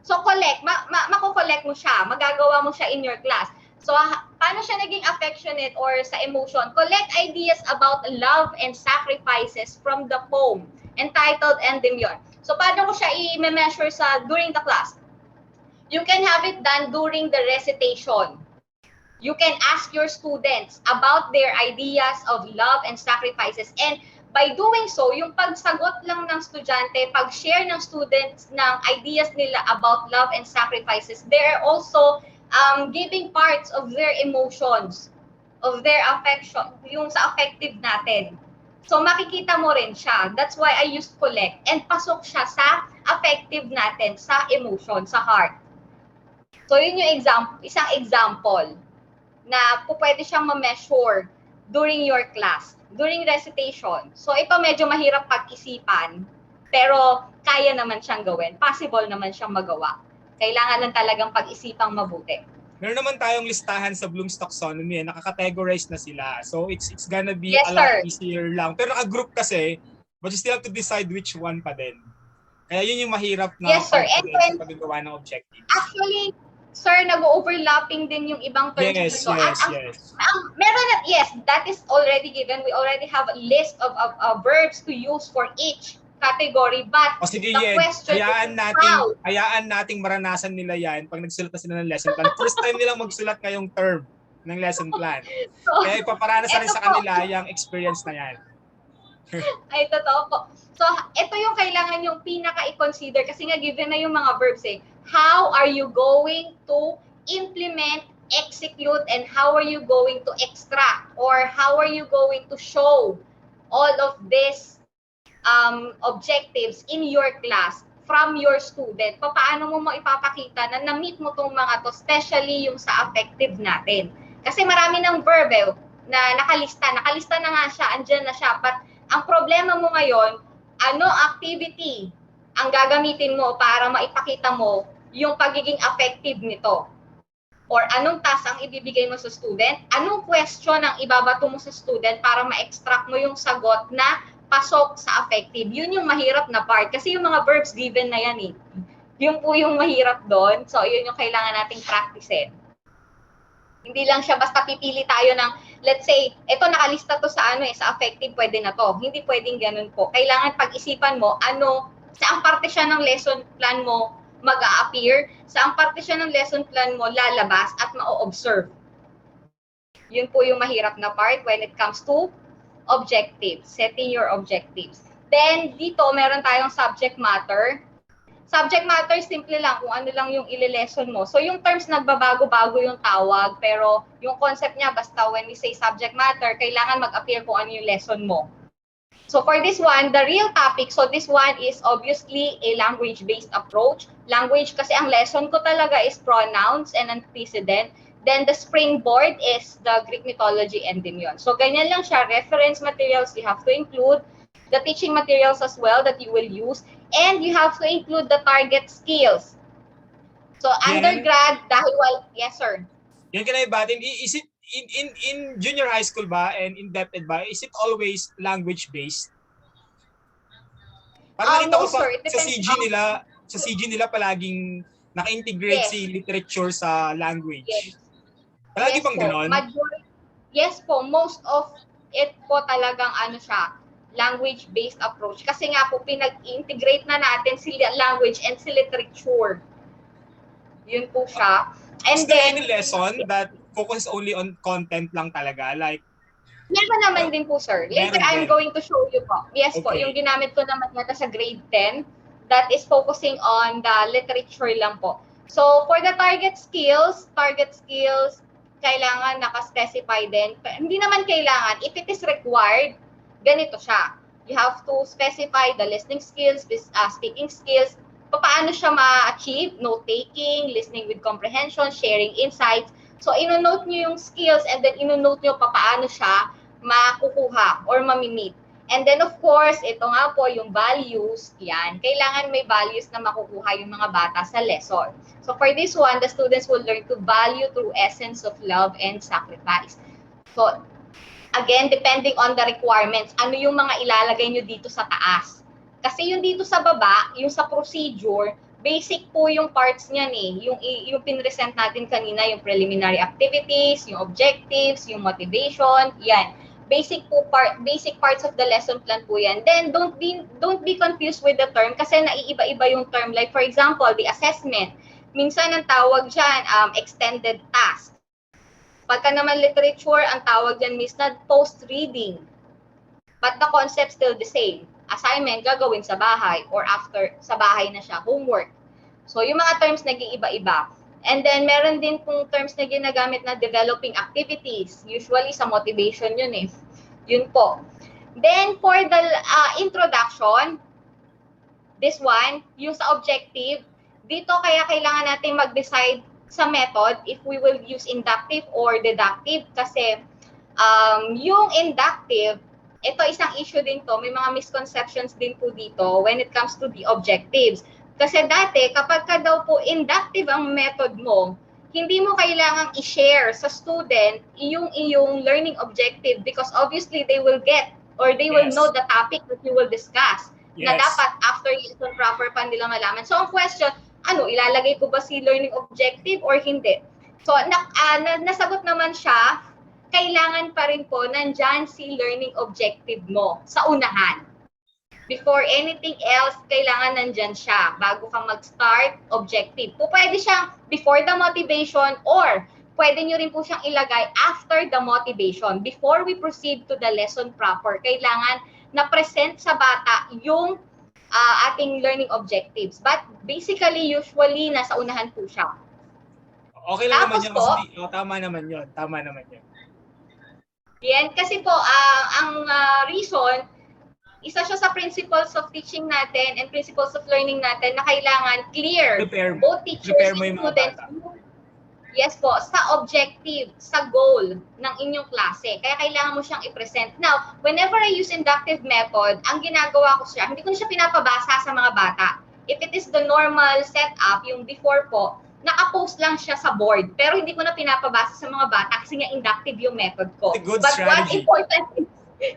So collect, mako-collect mo siya, magagawa mo siya in your class. So paano siya naging affectionate or sa emotion? Collect ideas about love and sacrifices from the poem. Entitled and demure. So paano ko siya i-measure sa during the class? You can have it done during the recitation. You can ask your students about their ideas of love and sacrifices. And by doing so, yung pagsagot lang ng estudyante, pag-share ng students ng ideas nila about love and sacrifices, they're also giving parts of their emotions, of their affection, yung sa affective natin. So makikita mo rin siya. That's why I used collect. And pasok siya sa affective natin, sa emotion, sa heart. So yun yung isang example na pwede siyang ma-measure during your class, during recitation. So ito medyo mahirap pag-isipan, pero kaya naman siyang gawin. Possible naman siyang magawa. Kailangan lang talagang pag-isipang mabuti. Meron naman tayong listahan sa Bloom's taxonomy, nakaka-categorize na sila. So it's gonna be Yes, a lot sir. easier lang. Pero naka-group kasi, but you still have to decide which one pa din. Kaya yun yung mahirap na Yes, sir. part And sa paggagawa ng objectives. Actually, sir, nag-overlapping din yung ibang terms Yes, dito. yes. Meron na, yes, that is already given. We already have a list of verbs to use for each category. But O sige, the question hayaan is how? nating maranasan nila yan pag nagsulat na sila ng lesson plan. First time nilang magsulat ngayong term ng lesson plan. So, Kaya ipaparanas rin ito sa po. kanila yung experience na yan. Ay, totoo po. So, ito yung kailangan yung pinaka-i-consider kasi nga given na yung mga verbs eh. How are you going to implement, execute, and how are you going to extract or how are you going to show all of these objectives in your class from your student? Paano mo ipapakita na na-meet mo tong mga to, especially yung sa affective natin. Kasi marami ng verb na nakalista na nga siya, andyan na siya, but ang problema mo ngayon, ano activity ang gagamitin mo para maipakita mo yung pagiging effective nito? Or anong task ang ibibigay mo sa student? Anong question ang ibabato mo sa student para ma-extract mo yung sagot na pasok sa effective? Yun yung mahirap na part. Kasi yung mga verbs given na yan eh. Yun po yung mahirap doon. So, yun yung kailangan nating practicein. Hindi lang siya basta pipili tayo ng, let's say, ito nakalista to sa sa affective, pwede na to. Hindi pwedeng ganun po. Kailangan pag-isipan mo, saang parte siya ng lesson plan mo mag-a-appear, saang parte siya ng lesson plan mo lalabas at ma-observe. Yun po yung mahirap na part when it comes to objectives, setting your objectives. Then, dito, meron tayong subject matter. Subject matter, simple lang, kung ano lang yung ile-lesson mo. So, yung terms nagbabago-bago yung tawag, pero yung concept niya, basta when we say subject matter, kailangan mag-appear kung ano yung lesson mo. So, for this one, the real topic, so this one is obviously a language-based approach. Language, kasi ang lesson ko talaga is pronouns and antecedent. Then, the springboard is the Greek mythology and demyon. So, ganyan lang siya. Reference materials, you have to include the teaching materials as well that you will use, and you have to include the target skills. So, undergrad, yes, sir. Yan kinaibatin. Is it in junior high school ba and in-depth ba, is it always language-based? Parang nakita ko sa CG nila palaging naka-integrate si literature sa language. Yes. Palagi bang ganon? Yes po, most of it po talagang siya, language-based approach. Kasi nga po, pinag-integrate na natin si language and si literature. Yun po siya. And is there any lesson that focus only on content lang talaga? Like, meron naman din po, sir. Later, I'm going to show you po. Yes po, yung ginamit ko naman yata sa grade 10, that is focusing on the literature lang po. So, for the target skills, kailangan naka-specify din. Hindi naman kailangan. If it is required, ganito siya. You have to specify the listening skills, speaking skills, paano siya ma-achieve, note-taking, listening with comprehension, sharing insights. So, ino-note nyo yung skills and then ino-note nyo paano siya makukuha or mamimit. And then, of course, ito nga po, yung values, yan. Kailangan may values na makukuha yung mga bata sa lesson. So, for this one, the students will learn to value through essence of love and sacrifice. So, again, depending on the requirements, ano yung mga ilalagay nyo dito sa taas. Kasi yung dito sa baba, yung sa procedure, basic po yung parts niyan eh. Yung pinresent natin kanina, yung preliminary activities, yung objectives, yung motivation, yan. Basic parts of the lesson plan po yan. Then don't be confused with the term kasi naiiba-iba yung term. Like for example, the assessment. Minsan ang tawag diyan extended task. Pagka naman literature, ang tawag diyan na post-reading. But the concept still the same. Assignment gagawin sa bahay or after sa bahay na siya, homework. So yung mga terms naging iba-iba. And then meron din pong terms na ginagamit na developing activities. Usually sa motivation yun eh. Yun po. Then for the introduction, this one, yung sa objective, dito kaya kailangan natin mag-decide sa method if we will use inductive or deductive kasi yung inductive, ito isang issue din to, may mga misconceptions din po dito when it comes to the objectives. Kasi dati, kapag ka daw po inductive ang method mo, hindi mo kailangang i-share sa student iyong learning objective because obviously they will get or they will know the topic that you will discuss. Na dapat after lesson proper pa nila malaman. So ang question, ilalagay ko ba si learning objective or hindi? So nasagot naman siya, kailangan pa rin po nandyan si learning objective mo sa unahan. Before anything else, kailangan nandyan siya. Bago ka mag-start, objective. Po pwede siyang before the motivation or pwede nyo rin po siyang ilagay after the motivation. Before we proceed to the lesson proper, kailangan na present sa bata yung ating learning objectives. But basically, usually, nasa unahan po siya. Okay lang naman yun. Tama naman yun. Tama naman yun. Yan, kasi po, ang reason, isa siya sa principles of teaching natin and principles of learning natin na kailangan clear. Both teachers and students. Yes po, sa objective, sa goal ng inyong klase. Kaya kailangan mo siyang i-present. Now, whenever I use inductive method, ang ginagawa ko siya, hindi ko na siya pinapabasa sa mga bata. If it is the normal setup, yung before po, naka-post lang siya sa board. Pero hindi ko na pinapabasa sa mga bata kasi nga inductive yung method ko. Good But strategy. what's important is,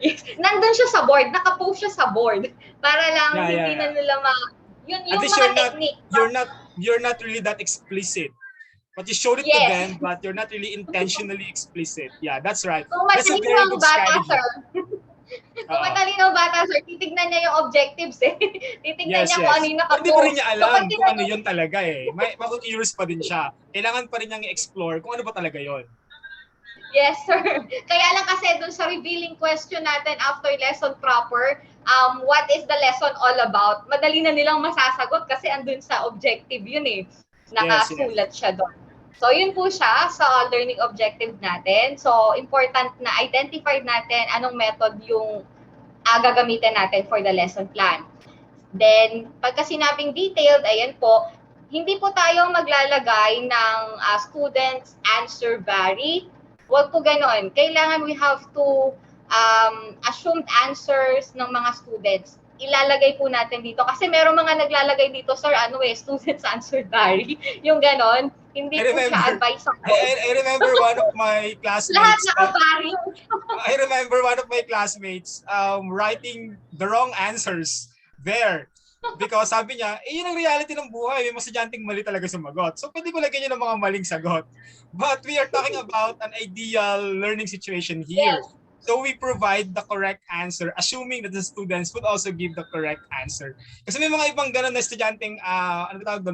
yes, nandun siya sa board, naka-post siya sa board. Para lang hindi na nila yun yung mga technique. You're not really that explicit. But you showed it to them, but you're not really intentionally explicit. Yeah, that's right. Kung That's a very good strategy. Kung matalino bata, sir, titignan niya yung objectives eh. Titignan niya kung ano yung nakapost. Hindi pa rin niya alam kung ano yun talaga eh. Mag-curious pa din siya. Kailangan pa rin niyang i-explore kung ano ba talaga yun. Yes, sir. Kaya lang kasi dun sa revealing question natin after lesson proper, what is the lesson all about? Madali na nilang masasagot kasi andun sa objective yun eh. Nakasulat siya doon. So, yun po siya sa learning objective natin. So, important na identified natin anong method yung gagamitin natin for the lesson plan. Then, pagka sinabing detailed, ayan po, hindi po tayo maglalagay ng students answer vary. Huwag po ganon. Kailangan we have to assumed answers ng mga students. Ilalagay po natin dito. Kasi meron mga naglalagay dito, sir, students answer vary. Yung ganon. Hindi po siya advice ako. I remember one of my classmates. Lahat naka-vary. I remember one of my classmates writing the wrong answers there. Because sabi niya, yun ang reality ng buhay. May mga estudyanteng mali talaga sumagot. So, pwede ko lagyan yun ng mga maling sagot. But we are talking about an ideal learning situation here. Yes. So, we provide the correct answer, assuming that the students would also give the correct answer. Kasi may mga ibang ganun na estudyanteng,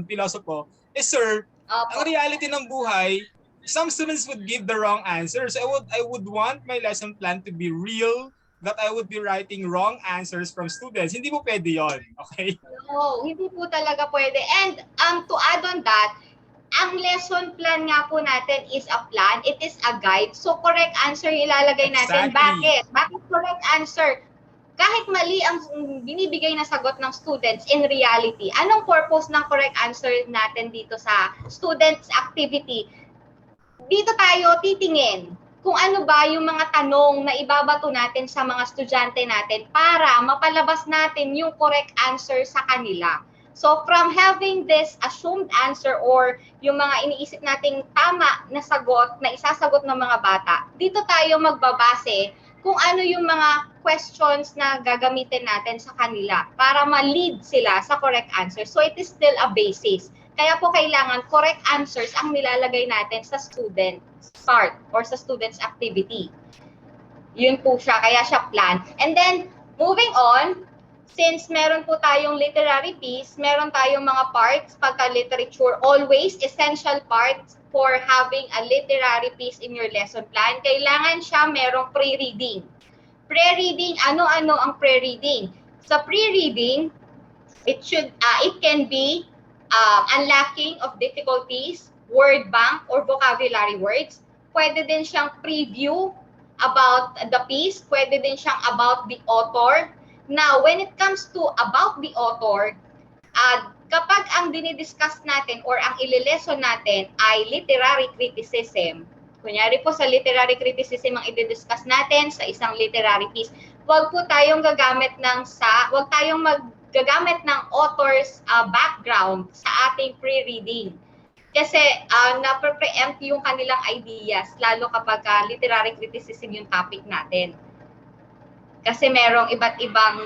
philosopher, sir, ang reality ng buhay, some students would give the wrong answers. I would want my lesson plan to be real, that I would be writing wrong answers from students. Hindi po pwede yun, okay? No, hindi po talaga pwede. And to add on that, ang lesson plan nga po natin is a plan. It is a guide. So, correct answer yung ilalagay natin. Exactly. Bakit? Bakit correct answer? Kahit mali ang binibigay na sagot ng students in reality, anong purpose ng correct answer natin dito sa students activity? Dito tayo titingin kung ano ba yung mga tanong na ibabato natin sa mga estudyante natin para mapalabas natin yung correct answer sa kanila. So from having this assumed answer or yung mga iniisip nating tama na sagot na isasagot ng mga bata, dito tayo magbabase kung ano yung mga questions na gagamitin natin sa kanila para ma-lead sila sa correct answer. So it is still a basis. Kaya po kailangan correct answers ang nilalagay natin sa student start or sa student's activity. Yun po siya, kaya siya plan. And then, moving on, since meron po tayong literary piece, meron tayong mga parts pagka literature, always essential parts for having a literary piece in your lesson plan. Kailangan siya merong pre-reading. Pre-reading, ano-ano ang pre-reading? Sa pre-reading, it can be unlocking of difficulties, word bank, or vocabulary words. Pwede din siyang preview about the piece. Pwede din siyang about the author. Now, when it comes to about the author, kapag ang dinidiscuss natin or ang ililesson natin ay literary criticism, kunyari po sa literary criticism ang i-discuss natin sa isang literary piece, wag tayong maggagamit ng author's background sa ating pre-reading. Kasi na-preempt yung kanilang ideas, lalo kapag literary criticism yung topic natin. Kasi merong iba't ibang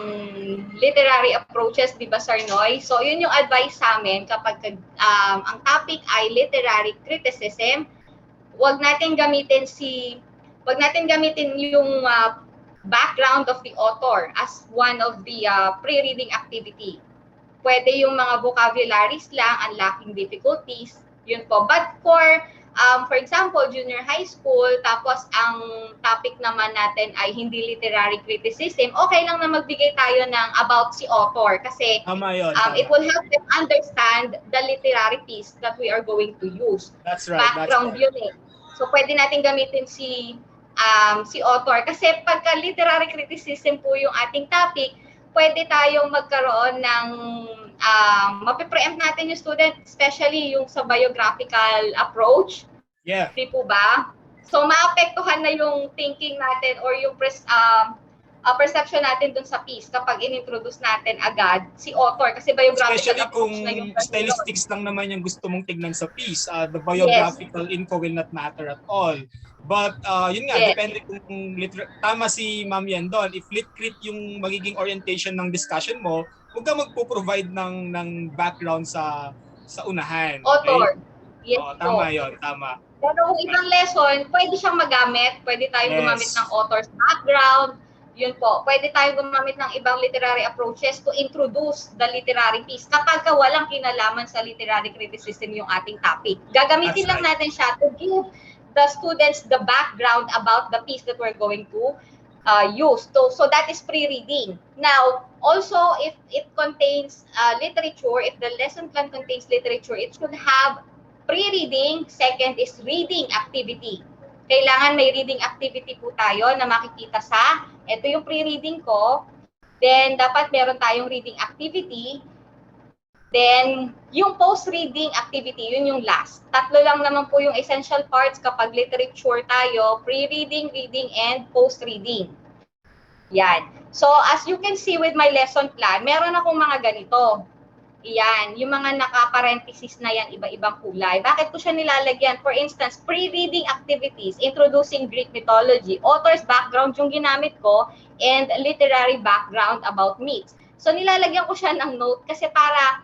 literary approaches, di ba, Sir Noy? So, yun yung advice sa amin kapag ang topic ay literary criticism, wag natin gamitin yung background of the author as one of the pre-reading activity. Pwede yung mga vocabularies lang, unlocking difficulties, yun po. But for example, junior high school, tapos ang topic naman natin ay hindi literary criticism, okay lang na magbigay tayo ng about si author kasi it will help them understand the literary piece that we are going to use. That's right. Background yun eh. So pwede natin gamitin si author kasi pagka literary criticism po yung ating topic, pwede tayong magkaroon ng mapipreempt natin yung student, especially yung sa biographical approach. Yeah. Di po ba? So, maapektuhan na yung thinking natin or yung perception natin dun sa piece kapag inintroduce natin agad si author kasi biographical especially approach kung na yung stylistics lang naman yung gusto mong tignan sa piece. The biographical info will not matter at all. But yun nga, depende kung tama si Ma'am yan doon. If lit-crit yung magiging orientation ng discussion mo, huwag ka magpo-provide ng background sa unahan. author. Okay? Yes, tama yun, tama. Pero kung ibang lesson, pwede siyang magamit. Pwede tayong gumamit ng author's background. Yun po. Pwede tayong gumamit ng ibang literary approaches to introduce the literary piece kapag walang kinalaman sa literary criticism yung ating topic. Gagamitin lang natin siya to give the students the background about the piece that we're going to use. So that is pre-reading. Now, also, if it contains literature, if the lesson plan contains literature, it should have pre-reading. Second is reading activity. Kailangan may reading activity po tayo na makikita sa, ito yung pre-reading ko, then dapat meron tayong reading activity, then yung post-reading activity, yun yung last. Tatlo lang naman po yung essential parts kapag literature tayo, pre-reading, reading, and post-reading. Yan. So as you can see with my lesson plan, meron akong mga ganito. Yan, yung mga naka-parenthesis na yan, iba-ibang kulay. Bakit ko siya nilalagyan? For instance, pre-reading activities, introducing Greek mythology, author's background yung ginamit ko, and literary background about myths. So nilalagyan ko siya ng note kasi para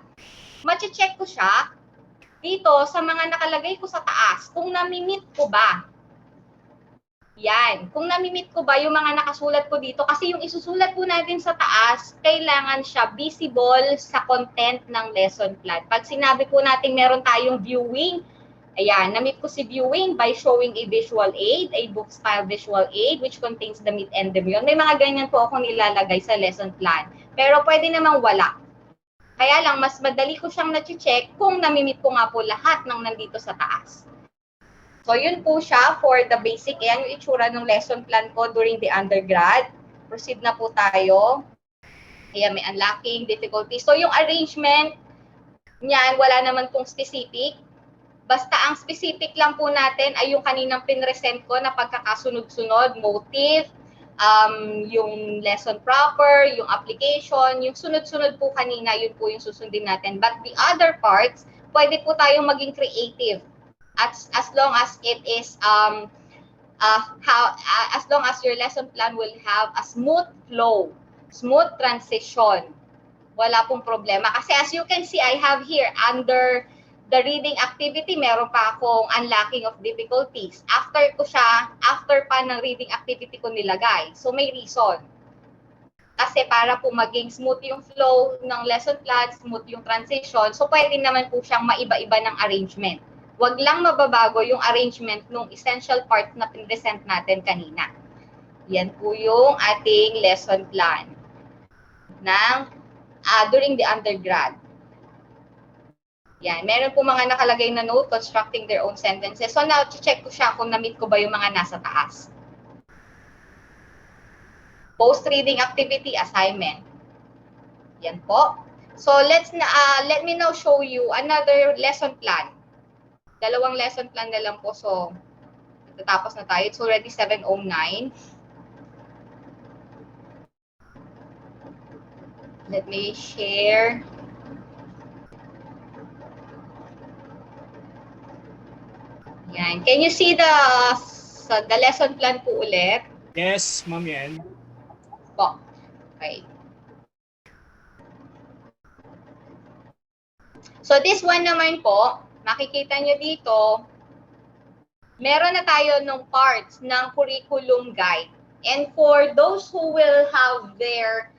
ma-check ko siya dito sa mga nakalagay ko sa taas, kung nami-meet ko ba. Yan. Kung nami-meet ko ba yung mga nakasulat ko dito, kasi yung isusulat po natin sa taas, kailangan siya visible sa content ng lesson plan. Pag sinabi po natin meron tayong viewing, ayan, na-meet ko si viewing by showing a visual aid, a book style visual aid, which contains the myth and the beyond. May mga ganyan po ako nilalagay sa lesson plan. Pero pwede namang wala. Kaya lang, mas madali ko siyang na-check kung nami-meet ko nga po lahat ng nandito sa taas. So, yun po siya for the basic. Ayan yung itsura ng lesson plan ko during the undergrad. Proceed na po tayo. Ayan, may unlocking, difficulty. So, yung arrangement niyan, wala naman pong specific. Basta ang specific lang po natin ay yung kaninang pinresent ko na pagkakasunod-sunod, motive, yung lesson proper, yung application, yung sunod-sunod po kanina, yun po yung susundin natin. But the other parts, pwede po tayong maging creative. As long as it is as long as your lesson plan will have a smooth flow, smooth transition, wala pong problema. Kasi as you can see, I have here under The reading activity, meron pa akong unlocking of difficulties. After pa ng reading activity ko nilagay. So may reason. Kasi para po maging smooth yung flow ng lesson plan, smooth yung transition, so pwede naman po siyang maiba-iba ng arrangement. Huwag lang mababago yung arrangement ng essential part na present natin kanina. Yan po yung ating lesson plan ng during the undergrad. Yan, meron po mga nakalagay na note constructing their own sentences. So now, check ko siya kung na-meet ko ba yung mga nasa taas. Post-reading activity assignment. Yan po. So let me now show you another lesson plan. Dalawang lesson plan na lang po. So, tatapos na tayo. It's already 7:09. Let me share. Yan. Can you see the lesson plan po ulit? Yes, Ma'am Yen. Po. Okay. So this one naman po, makikita nyo dito, meron na tayo ng parts ng curriculum guide. And for those who will have their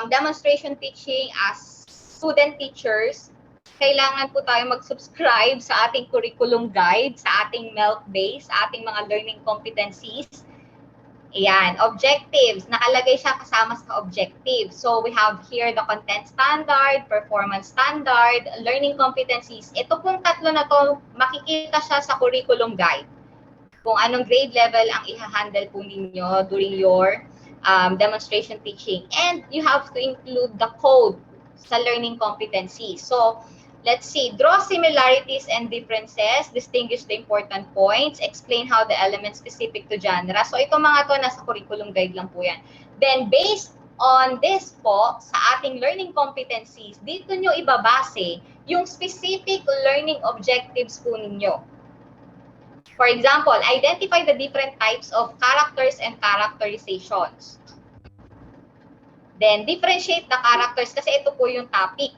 demonstration teaching as student teachers, kailangan po tayo mag-subscribe sa ating curriculum guide, sa ating MELC base, sa ating mga learning competencies. Ayan, objectives. Nakalagay siya kasama sa objectives. So we have here the content standard, performance standard, learning competencies. Ito pong tatlo na to, makikita siya sa curriculum guide. Kung anong grade level ang i-handle po ninyo during your demonstration teaching. And you have to include the code sa learning competencies. So, let's see, draw similarities and differences, distinguish the important points, explain how the elements specific to genre. So ito mga to, nasa curriculum guide lang po yan. Then based on this po, sa ating learning competencies, dito nyo ibabase yung specific learning objectives po ninyo. For example, identify the different types of characters and characterizations. Then differentiate the characters kasi ito po yung topic.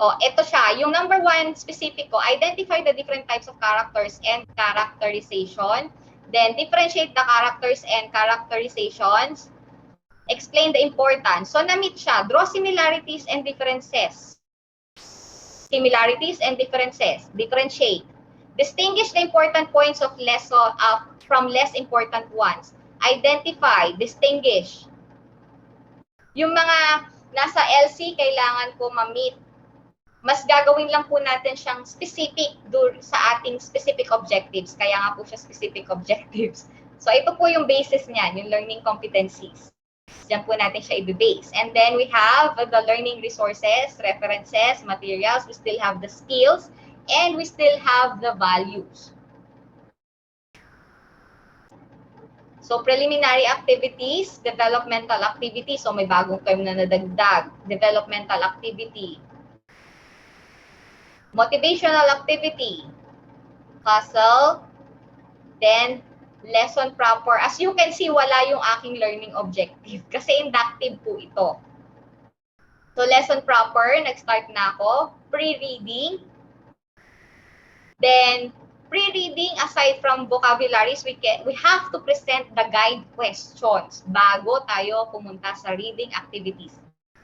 Oh, ito siya. Yung number 1 specific ko, identify the different types of characters and characterization. Then, differentiate the characters and characterizations. Explain the importance. So, na-meet siya. Draw similarities and differences. Similarities and differences. Differentiate. Distinguish the important points of from less important ones. Identify. Distinguish. Yung mga nasa LC, kailangan po ma-meet. Mas gagawin lang po natin siyang specific sa ating specific objectives. Kaya nga po siya specific objectives. So ito po yung basis niyan, yung learning competencies. Diyan po natin siya i-base. And then we have the learning resources, references, materials. We still have the skills. And we still have the values. So preliminary activities, developmental activities. So may bagong term na nadagdag. Developmental activity. Motivational activity, puzzle, then lesson proper. As you can see, wala yung aking learning objective kasi inductive po ito. So lesson proper, nag-start na ako. Pre-reading. Then, pre-reading, aside from vocabularies, we have to present the guide questions bago tayo pumunta sa reading activities.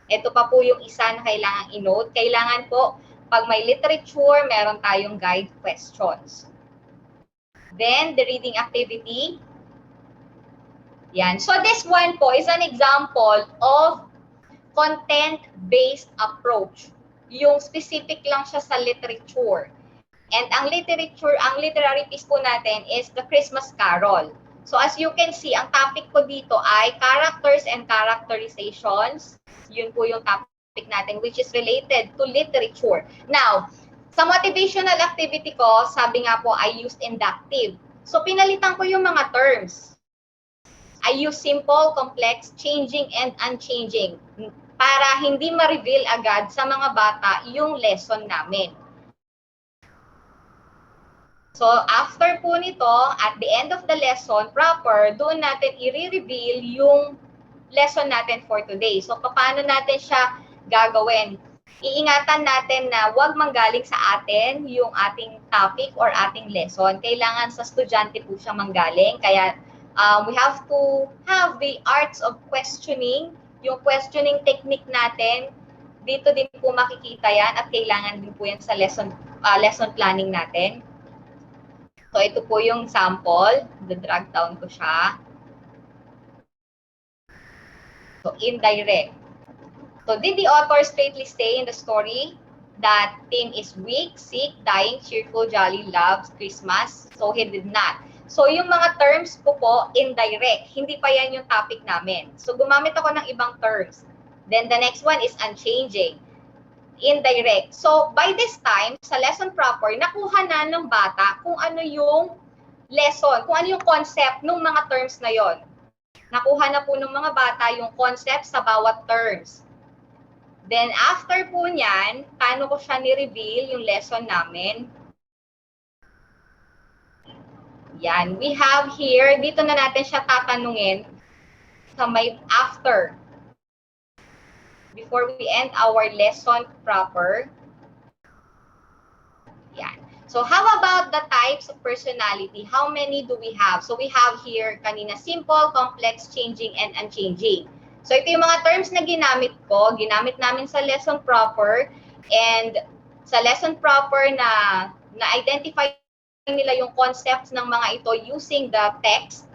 Ito pa po yung isa na kailangan i-note. Kailangan po, pag may literature, meron tayong guide questions. Then, the reading activity. Yan. So, this one po is an example of content-based approach. Yung specific lang siya sa literature. And ang literary piece po natin is the Christmas Carol. So, as you can see, ang topic ko dito ay characters and characterizations. Yun po yung topic natin, which is related to literature. Now, sa motivational activity ko, sabi nga po, I used inductive. So, pinalitan ko yung mga terms. I use simple, complex, changing, and unchanging para hindi ma-reveal agad sa mga bata yung lesson namin. So, after po nito, at the end of the lesson proper, doon natin i-reveal yung lesson natin for today. So, paano natin siya gagawin? iingatan natin na huwag manggaling sa atin yung ating topic or ating lesson. Kailangan sa estudyante po siya manggaling. Kaya we have to have the arts of questioning. Yung questioning technique natin, dito din po makikita yan at kailangan din po yan sa lesson planning natin. So ito po yung sample. Drag down ko siya. So indirect. So did the author straightly say in the story that Tim is weak, sick, dying, cheerful, jolly, loves Christmas? So he did not. So yung mga terms ko po, indirect. Hindi pa yan yung topic namin. So gumamit ako ng ibang terms. Then the next one is unchanging. Indirect. So by this time, sa lesson proper, nakuha na ng bata kung ano yung lesson, kung ano yung concept ng mga terms na yon. Nakuha na po ng mga bata yung concept sa bawat terms. Then, after po niyan, paano ko siya ni-reveal yung lesson namin? Yan. We have here, dito na natin siya tatanungin sa may after. Before we end our lesson proper. Yan. So, how about the types of personality? How many do we have? So, we have here kanina simple, complex, changing, and unchanging. So, ito yung mga terms na ginamit ko. Ginamit namin sa lesson proper. And sa lesson proper na-identify nila yung concepts ng mga ito using the text.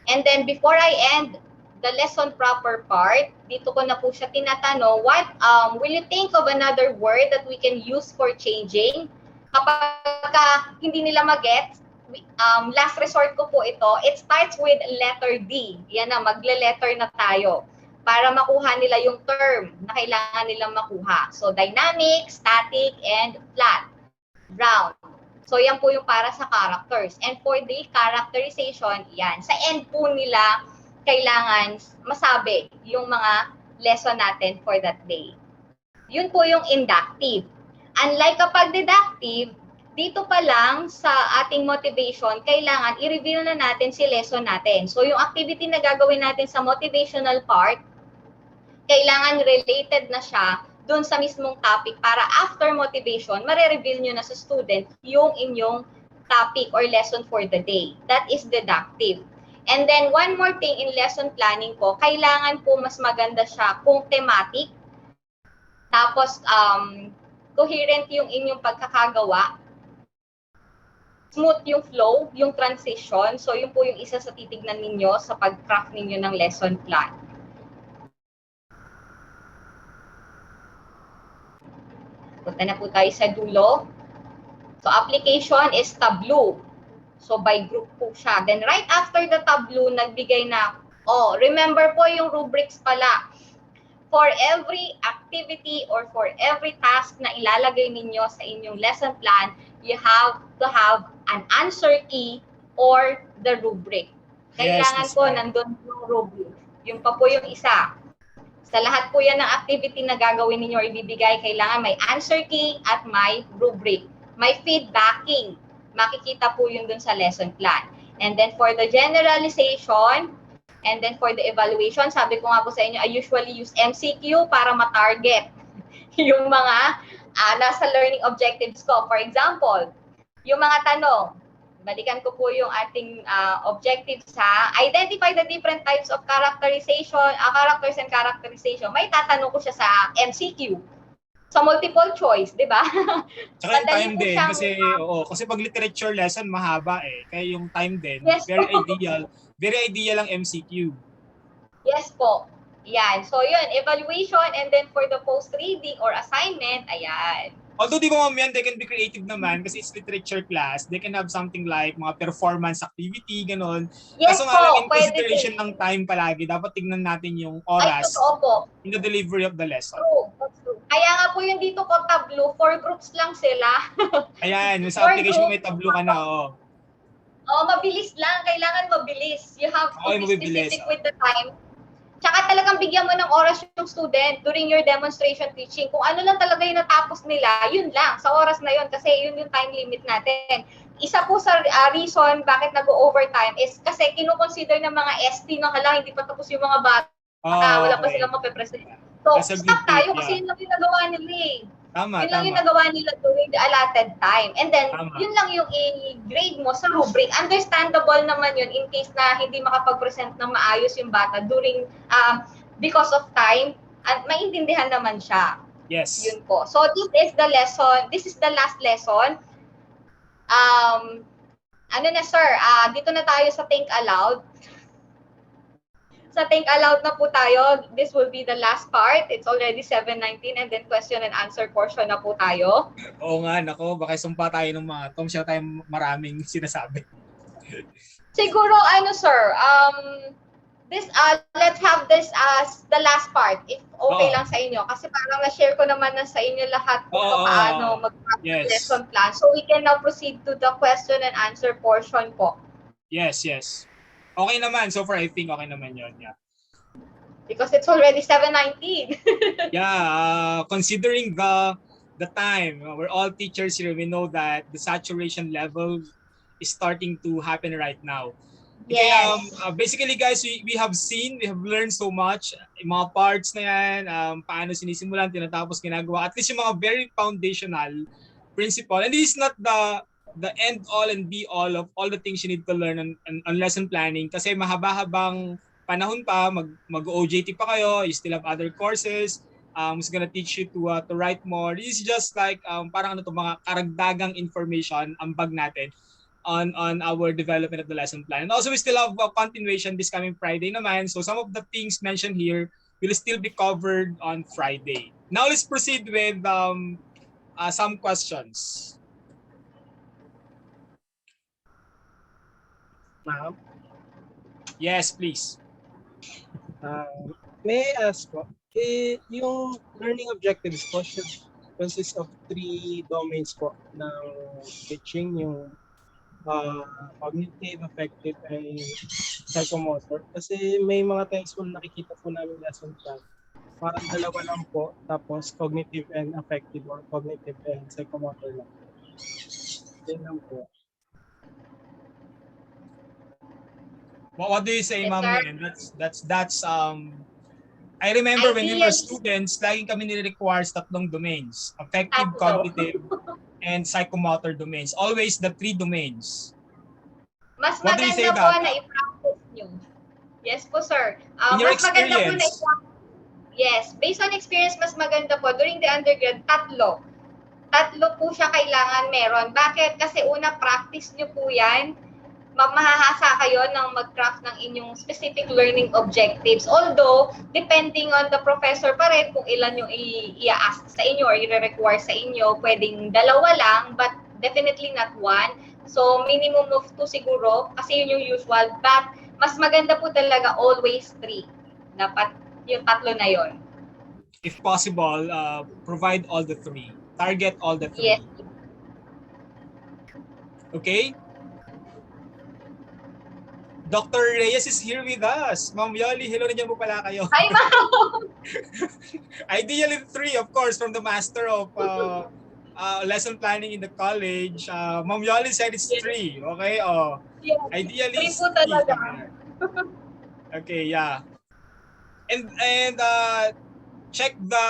And then, before I end the lesson proper part, dito ko na po siya tinatanong, will you think of another word that we can use for changing? Kapag hindi nila mag-get, last resort ko po ito, it starts with letter D. Yan na, magle-letter na tayo para makuha nila yung term na kailangan nilang makuha. So, dynamic, static, and flat, round. So, yan po yung para sa characters. And for the characterization, yan. Sa end po nila, kailangan masabi yung mga lesson natin for that day. Yun po yung inductive. Unlike kapag deductive, dito pa lang sa ating motivation, kailangan i-reveal na natin si lesson natin. So, yung activity na gagawin natin sa motivational part, kailangan related na siya dun sa mismong topic para after motivation, mare-reveal nyo na sa student yung inyong topic or lesson for the day. That is deductive. And then, one more thing in lesson planning ko, kailangan po mas maganda siya kung thematic, tapos coherent yung inyong pagkakagawa, smooth yung flow, yung transition. So, yun po yung isa sa titignan ninyo sa pag-craft ninyo ng lesson plan. Punta na po tayo sa dulo. So, application is Tableau. So, by group po siya. Then, right after the Tableau, nagbigay na, remember po yung rubrics pala. For every activity or for every task na ilalagay ninyo sa inyong lesson plan, you have to have an answer key or the rubric. Kailangan Yes, po right. nandun yung rubric. Yung pa po yung isa. Sa lahat po yan ng activity na gagawin ninyo or ibibigay, kailangan may answer key at may rubric. May feedbacking. Makikita po yun dun sa lesson plan. And then for the generalization, and then for the evaluation, sabi ko nga po sa inyo, I usually use MCQ para ma-target yung mga nasa learning objectives ko. For example, yung mga tanong, balikan ko po yung ating objectives ha. Identify the different types of characterization, characters and characterization. May tatanong ko siya sa MCQ. Sa multiple choice, di ba? Tsaka yung time din, kasi pag literature lesson, mahaba eh. Kaya yung time din, yes, very ideal ang MCQ. Yes po. Yan. So yun, evaluation and then for the post-reading or assignment, ayan. Although di ba ma'am yan, they can be creative naman kasi it's literature class. They can have something like mga performance activity, gano'n. Yes Kaso po, nga lang, in pwede consideration din. ng time palagi, dapat tignan natin yung Ay, oras totoo po. in the delivery of the lesson. True. Kaya nga po yung dito ko Tableau, 4 groups lang sila. Ayan, yung sa application may Tableau ka na, Mabilis lang. Kailangan mabilis. You have to be specific with the time. Tsaka talagang bigyan mo ng oras yung student during your demonstration teaching. Kung ano lang talaga yung natapos nila, yun lang. Sa oras na yun, kasi yun yung time limit natin. Isa po sa reason bakit nag-overtime is kasi kinukonsider ng mga ST na hindi pa tapos yung mga bata. Wala pa silang mape-present. So, That's a good stuck tip, tayo kasi yeah. yun lang yung nagawa nila eh. Tama, Yun lang yung tama. nagawa nila during the allotted time. And then, Tama. yun lang yung i-grade mo sa rubric. Understandable naman yun in case na hindi makapag-present ng maayos yung bata during, because of time, at maintindihan naman siya. Yes. Yun po. So, this is the lesson. This is the last lesson. Ano na sir, dito na tayo sa think aloud. Sa think aloud na po tayo. This will be the last part. It's already 7:19 and then question and answer portion na po tayo. Oo nga, nako, baka sumpa tayo ng mga Tom, siya tayo maraming sinasabi. Siguro ano sir, let's have this as the last part if okay lang sa inyo kasi parang na-share ko naman na sa inyo lahat kung paano yes. lesson plan. So we can now proceed to the question and answer portion po. Yes, yes. Okay naman. So far, I think okay naman yun. Yeah. Because it's already 7:19. Yeah, considering the time, we're all teachers here. We know that the saturation level is starting to happen right now. Yes. Okay, basically guys, we have learned so much. Yung mga parts na yan, paano sinisimulan, tinatapos, ginagawa. At least yung mga very foundational principle. And this is not the end all and be all of all the things you need to learn on lesson planning kasi mahaba-habang panahon pa, mag-OJT pa kayo, you still have other courses, who's gonna teach you to write more. This is just like parang ano to, mga karagdagang information ambag natin on our development of the lesson plan. And also we still have a continuation this coming Friday naman. So some of the things mentioned here will still be covered on Friday. Now let's proceed with some questions. Ma'am? Yes, please. May I ask po, yung learning objectives po should consist of 3 domains po ng teaching, yung cognitive, affective, and psychomotor. Kasi may mga times po nakikita po namin lesson plan, parang 2 lang po, tapos cognitive and affective or cognitive and psychomotor lang. Yun lang po. What do you say, Yes, Ma'am sir. Yen? That's I remember when we were students, laging kami nire-requires 3 domains. Affective, cognitive, and psychomotor domains. Always the 3 domains. Mas What do you say maganda po about na i-practice nyo. Yes po, sir. In your Mas maganda po na experience? Yes, based on experience, mas maganda po. During the undergrad, 3. 3 po siya kailangan meron. Bakit? Kasi una, practice nyo po yan. Mahahasa kayo ng mag-craft ng inyong specific learning objectives. Although, depending on the professor pa rin kung ilan yung i-ask sa inyo or i-require sa inyo, pwedeng 2 lang, but definitely not 1. So, minimum of 2 siguro, kasi yun yung usual. But, mas maganda po talaga always 3. Dapat yung 3 na yon. If possible, provide all the 3. Target all the 3. Yes. Okay? Dr. Reyes is here with us. Ma'am Yoli, hello, nandiyan po pala kayo. Hi, ma'am! Ideally 3, of course, from the master of lesson planning in the college. Ma'am Yoli said it's 3. Okay? Yes. Ideally 3 po talaga. Okay, yeah. And check the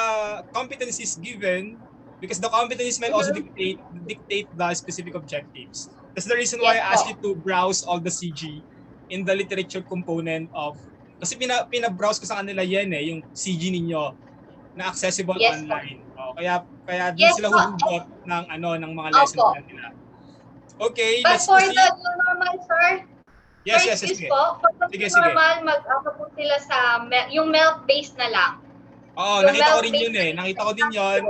competencies given because the competencies might also dictate the specific objectives. That's the reason why I asked you to browse all the CG in the literature component of kasi pina-browse ko sa kanila yan yung CG ninyo na accessible online. Kaya doon sila huhugot ng mga lesson plan nila. Okay, but let's for proceed. the normal, sir, Yes, sige. For the normal, mag-ako po sila sa yung milk-based na lang. Nakita ko rin yun Nakita ko din yun.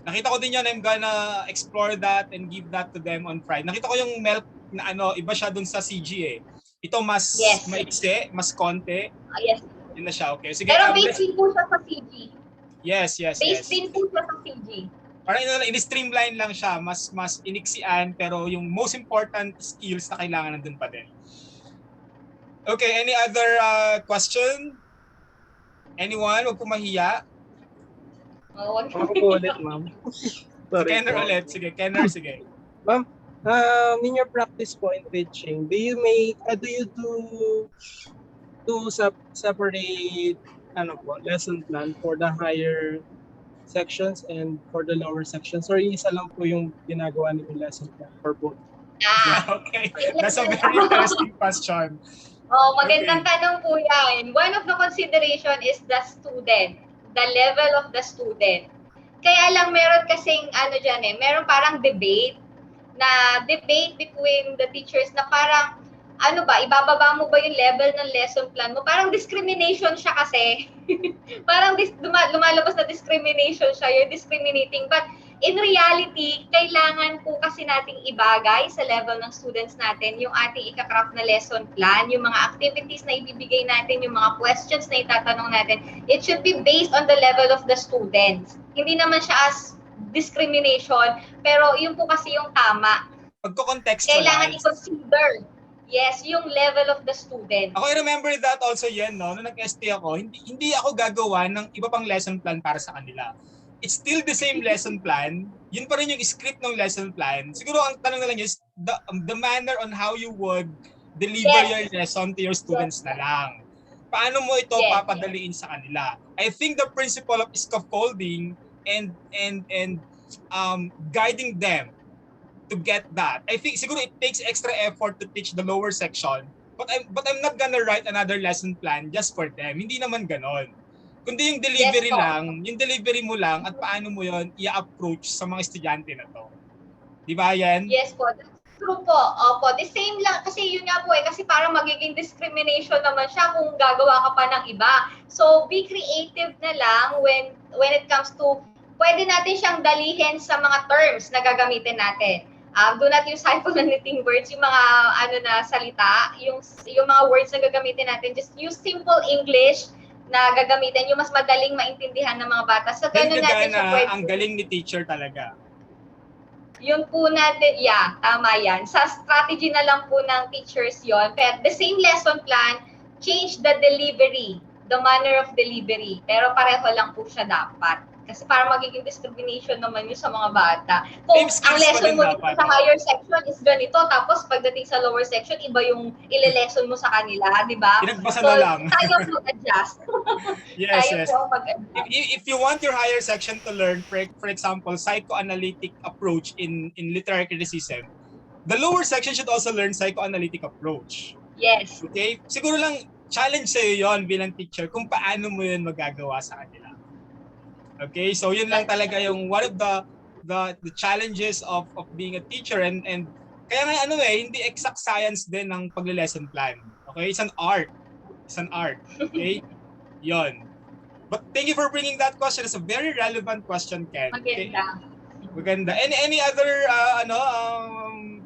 Nakita ko din yun. I'm gonna explore that and give that to them on Friday. Nakita ko yung milk na iba siya dun sa CG Ito mas maiksi, mas konti. Yes. Yun na siya. Okay. Sige, pero based din po siya sa CG. Yes. Based din po siya sa CG. Parang in-streamline lang siya. Mas iniksian pero yung most important skills na kailangan nandun pa din. Okay, any other question? Anyone? Huwag po mahiya. Ako po ulit, ma'am. Sorry. Kenner ulit. Sige, Kenner, sige. Ma'am, in your practice po in teaching, do you do separate lesson plan for the higher sections and for the lower sections, or isa lang po yung ginagawa niyo lesson plan for both? Ah, Okay, yung that's a level very interesting question. Oh, Okay. magandang tanong po yan. One of the consideration is the student, the level of the student. Kaya lang meron kasing ano dyan meron parang debate between the teachers na parang ano ba, ibababa mo ba yung level ng lesson plan mo? Parang discrimination siya kasi. Parang lumalabas na discrimination siya. You're discriminating. But in reality, kailangan po kasi nating ibagay sa level ng students natin yung ating ika-craft na lesson plan, yung mga activities na ibibigay natin, yung mga questions na itatanong natin. It should be based on the level of the students. Hindi naman siya as discrimination, pero yun po kasi yung tama. Kailangan Pagko-contextualize. i-consider, yes, yung level of the student. Ako, I remember that also yan, no? Nung nag-ST ako, hindi ako gagawa ng iba pang lesson plan para sa kanila. It's still the same lesson plan. Yun pa rin yung script ng lesson plan. Siguro ang tanong na lang is the manner on how you would deliver your lesson to your students na lang. Paano mo ito papadaliin sa kanila? I think the principle of scaffolding and guiding them to get that. I think siguro it takes extra effort to teach the lower section, but I'm not gonna write another lesson plan just for them. Hindi naman ganon. Kundi yung delivery lang, yung delivery mo lang at paano mo yon i-approach sa mga estudyante na to. Di ba yan? Yes po. True po. Opo. The same lang. Kasi yun nga po kasi parang magiging discrimination naman siya kung gagawa ka pa ng iba. So, be creative na lang when it comes to, pwede natin siyang dalihin sa mga terms na gagamitin natin. Do not use hyphenating words, yung mga salita, yung mga words na gagamitin natin. Just use simple English na gagamitin, yung mas madaling maintindihan ng mga bata. So, ganun natin siya pwede. Ang galing ni teacher talaga. Yun po natin, tama yan. Sa strategy na lang po ng teachers yon. Pero the same lesson plan, change the delivery, the manner of delivery. Pero pareho lang po siya dapat. Kasi para magiging discrimination naman yun sa mga bata. Kung ang lesson mo dito sa higher section is ganito, tapos pagdating sa lower section, iba yung ile-lesson mo sa kanila, di ba? Pinagbasa na lang. Tayo mag-adjust. Yes. Po mag-adjust. If you want your higher section to learn, for example, psychoanalytic approach in literary criticism, the lower section should also learn psychoanalytic approach. Yes. Okay? Siguro lang, challenge sa'yo yon bilang teacher kung paano mo yun magagawa sa kanila. Okay? So, yun lang talaga yung one of the challenges of being a teacher and kaya nga hindi exact science din ng pagle-lesson plan. Okay? It's an art. Okay? Yon. But thank you for bringing that question. It's a very relevant question, Ken. Maganda. Any other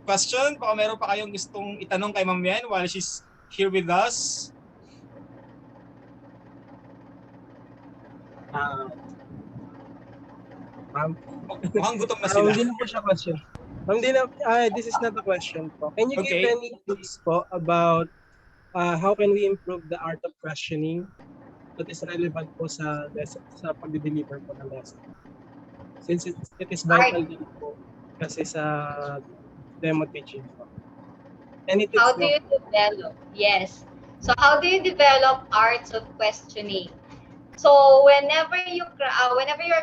question? Baka meron pa kayong gustong itanong kay Ma'am Yen while she's here with us? Mukhang gutom na sila. Hindi na po siya question. This is not a question po. Can you give any tips po about how can we improve the art of questioning that is relevant po sa pag-deliver po ng lesson? Since it is vital din po kasi sa demo teaching po. Any tips how do you develop? Yes. So how do you develop arts of questioning? So whenever you're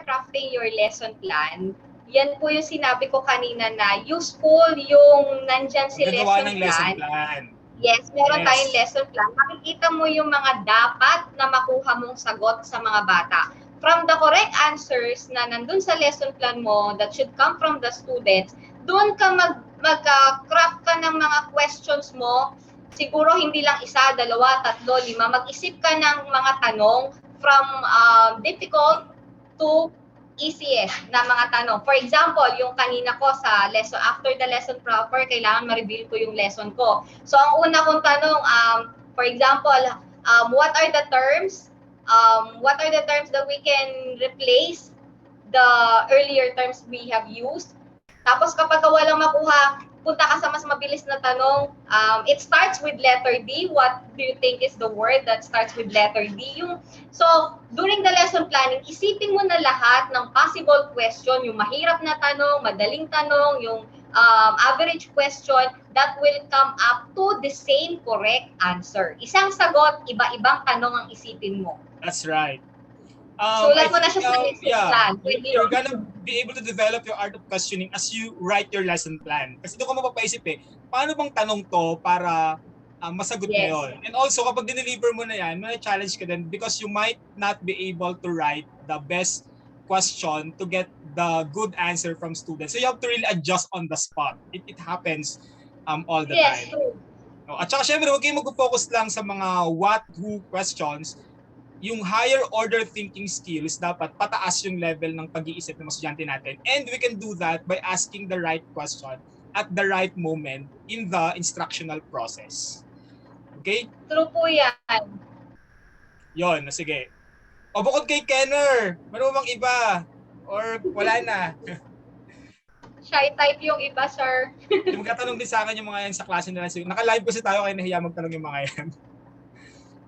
crafting your lesson plan, yan po yung sinabi ko kanina na useful yung nandyan si lesson plan. Yes, meron tayong lesson plan. Makikita mo yung mga dapat na makuha mong sagot sa mga bata. From the correct answers na nandun sa lesson plan mo that should come from the students, doon ka mag-craft ka ng mga questions mo. Siguro hindi lang isa, dalawa, tatlo, lima. Mag-isip ka ng mga tanong from difficult to easiest na mga tanong. For example, yung kanina ko sa lesson, after the lesson proper, kailangan ma-reveal ko yung lesson ko. So, ang una kong tanong, for example, what are the terms? What are the terms that we can replace the earlier terms we have used? Tapos kapag walang makuha, punta ka sa mas mabilis na tanong. It starts with letter D. What do you think is the word that starts with letter D? So, during the lesson planning, isipin mo na lahat ng possible question, yung mahirap na tanong, madaling tanong, yung average question that will come up to the same correct answer. Isang sagot, iba-ibang tanong ang isipin mo. That's right. Sulat mo na siya sa lesson plan. Pwede you're yun. gonna be able to develop your art of questioning as you write your lesson plan. Kasi doon ka mapapaisip paano bang tanong to para masagot mo Yes. yun. And also, kapag dineliver mo na yan, may challenge ka din because you might not be able to write the best question to get the good answer from students. So you have to really adjust on the spot. It happens all the Yes, time. true. At saka syempre, huwag kayong mag-focus lang sa mga what, who questions. Yung higher order thinking skills, dapat pataas yung level ng pag-iisip ng mga estudyante natin. And we can do that by asking the right question at the right moment in the instructional process. Okay? True po yan. Yon, sige. O bukod kay Kenner, meron bang iba? Or wala na? Shy type yung iba, sir. Yung magtatanong din sa akin yung mga yan sa klase nila. Naka-live kasi tayo kaya nahiya magtanong yung mga yan.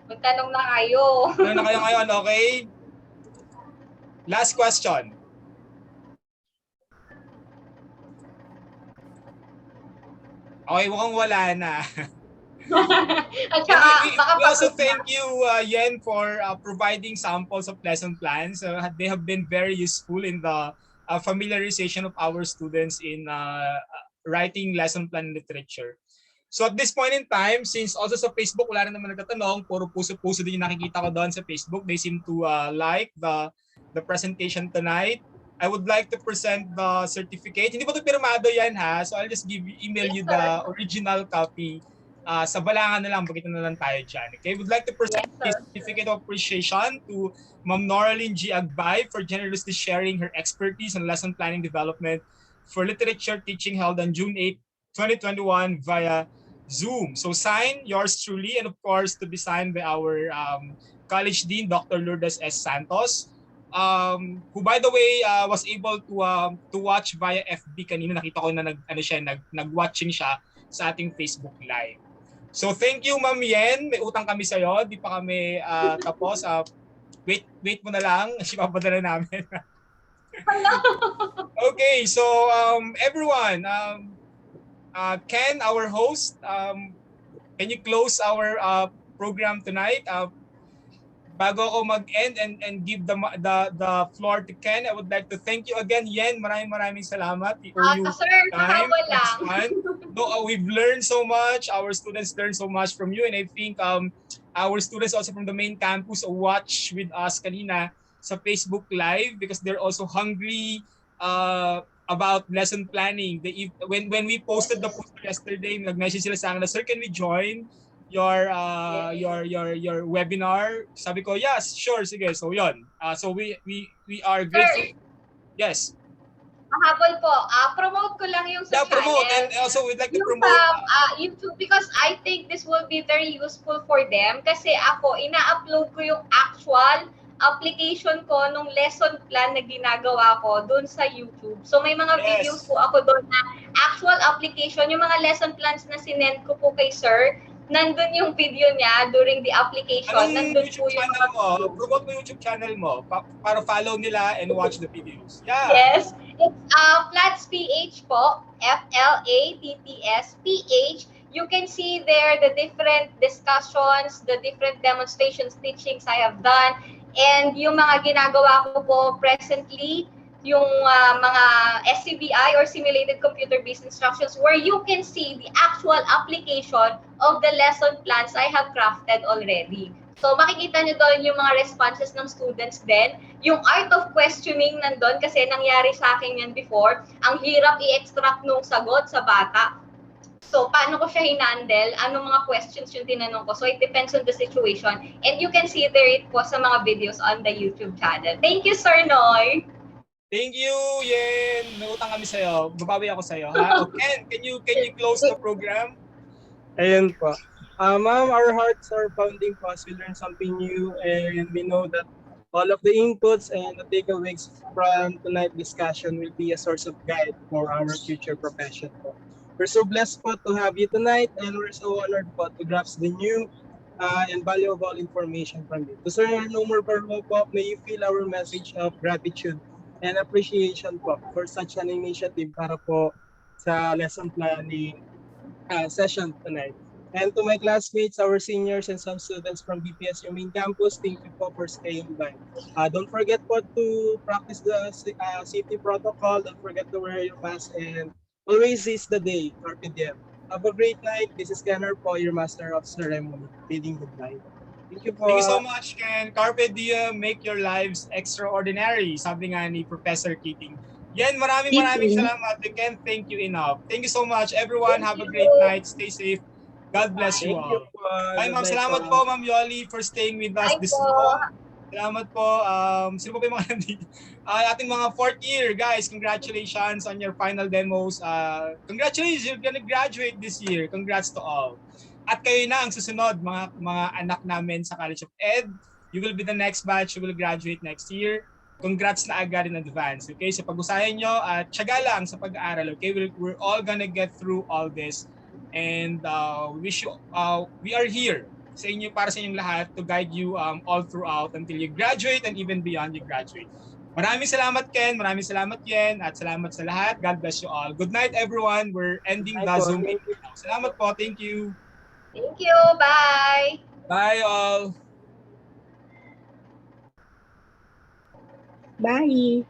Magtanong na kayo. Ano na kayo ngayon, okay? Last question. Okay, mukhang wala na. At saka, baka we also pagod na. thank you, Yen, for providing samples of lesson plans. They have been very useful in the familiarization of our students in writing lesson plan literature. So at this point in time, since also sa Facebook, wala na naman nagtatanong, puro puso-puso din yung nakikita ko doon sa Facebook. They seem to like the presentation tonight. I would like to present the certificate. Hindi pa ito pirmado yan ha, so I'll just email you the original copy. Sa balangan na lang, bakit na lang tayo dyan. Okay? Would like to present the certificate of appreciation to Ma'am Noraline G. Agbay for generously sharing her expertise on lesson planning development for literature teaching held on June 8, 2021 via Zoom. So sign yours truly, and of course to be signed by our College Dean, Dr. Lourdes S. Santos, who by the way was able to watch via FB kanina. Nakita ko na nag-watching siya sa ating Facebook Live. So thank you, Ma'am Yen. May utang kami sa'yo. Di pa kami tapos. Wait mo na lang. Sipapadala namin. Okay, so everyone, Ken, our host, can you close our program tonight? Bago ako mag-end and give the floor to Ken, I would like to thank you again, Yen. Maraming salamat. Sir, mahabol lang. No, we've learned so much. Our students learned so much from you, and I think our students also from the main campus watch with us kanina sa Facebook Live because they're also hungry about lesson planning. When we posted the post yesterday, nag-message sila sa akin na, "Sir, can we join your webinar?" Sabi ko, "Yes, sure, sige." So yon. So we are grateful. Sir, Yes. mahabol po. Promote ko lang yung sa channel. Promote, and also we'd like to yung promote YouTube because I think this will be very useful for them kasi ako, ina-upload ko yung actual application ko nung lesson plan na ginagawa ko doon sa YouTube. So may mga videos po ako doon na actual application, yung mga lesson plans na sinend ko po kay sir, nandun yung video niya during the application. Anong nandun YouTube po yung channel mo? Promote mo yung YouTube channel mo para follow nila and watch the videos. Yeah. Yes. It's Flats PH po. FLATTS PH. You can see there the different discussions, the different demonstrations, teachings I have done. And yung mga ginagawa ko po presently, yung mga SCBI or Simulated Computer-Based Instructions where you can see the actual application of the lesson plans I have crafted already. So makikita nyo doon yung mga responses ng students din. Yung art of questioning nandun kasi nangyari sa akin yan before. Ang hirap i-extract nung sagot sa bata. So, paano ko siya hinandle? Anong mga questions yung tinanong ko? So, it depends on the situation. And you can see there it po sa mga videos on the YouTube channel. Thank you, Sir Noy! Thank you, Yen. Nautang kami sa'yo. Babawi ako sa'yo. Ha? Okay, can you close the program? Ayun po. Ma'am, our hearts are pounding po as we learn something new, and we know that all of the inputs and the takeaways from tonight's discussion will be a source of guide for our future profession po. We're so blessed po to have you tonight, and we're so honored po to grasp the new and valuable information from you. To Sir No More Parvo po, may you feel our message of gratitude and appreciation po for such an initiative para po sa lesson planning session tonight. And to my classmates, our seniors, and some students from BPSU main campus, thank you po for staying by. Don't forget po to practice the safety protocol. Don't forget to wear your mask and always seize the day. Carpe diem. Have a great night. This is Kenner po, your master of ceremony. Bidding goodbye. Thank you Thank you so po. much, Ken. Carpe diem, make your lives extraordinary. Sabi nga ni Professor Keating. Yan, maraming salamat. We can't thank you enough. Thank you so much, everyone. Thank Have a you. great night. Stay safe. God bless you Thank you all. po. Bye, Good ma'am. night po. Salamat po, Ma'am Yoli, for staying with us Bye this po. long. Salamat po. Sino po pa yung mga nandito? Ating mga fourth year, guys. Congratulations on your final demos. Congratulations, you're gonna graduate this year. Congrats to all. At kayo na ang susunod, mga anak namin sa College of Ed. You will be the next batch. You will graduate next year. Congrats na agad in advance. Okay? So pag-usahin nyo at tiyaga lang sa pag-aaral. Okay? We're all gonna get through all this. And wish you, we are here sa inyo, para sa inyong lahat, to guide you all throughout until you graduate and even beyond you graduate. Maraming salamat, Ken. Maraming salamat, Yen. At salamat sa lahat. God bless you all. Good night, everyone. We're Good ending night the po. Zoom Thank meeting you. now. Salamat po. Thank you. Thank you. Bye. Bye, all. Bye!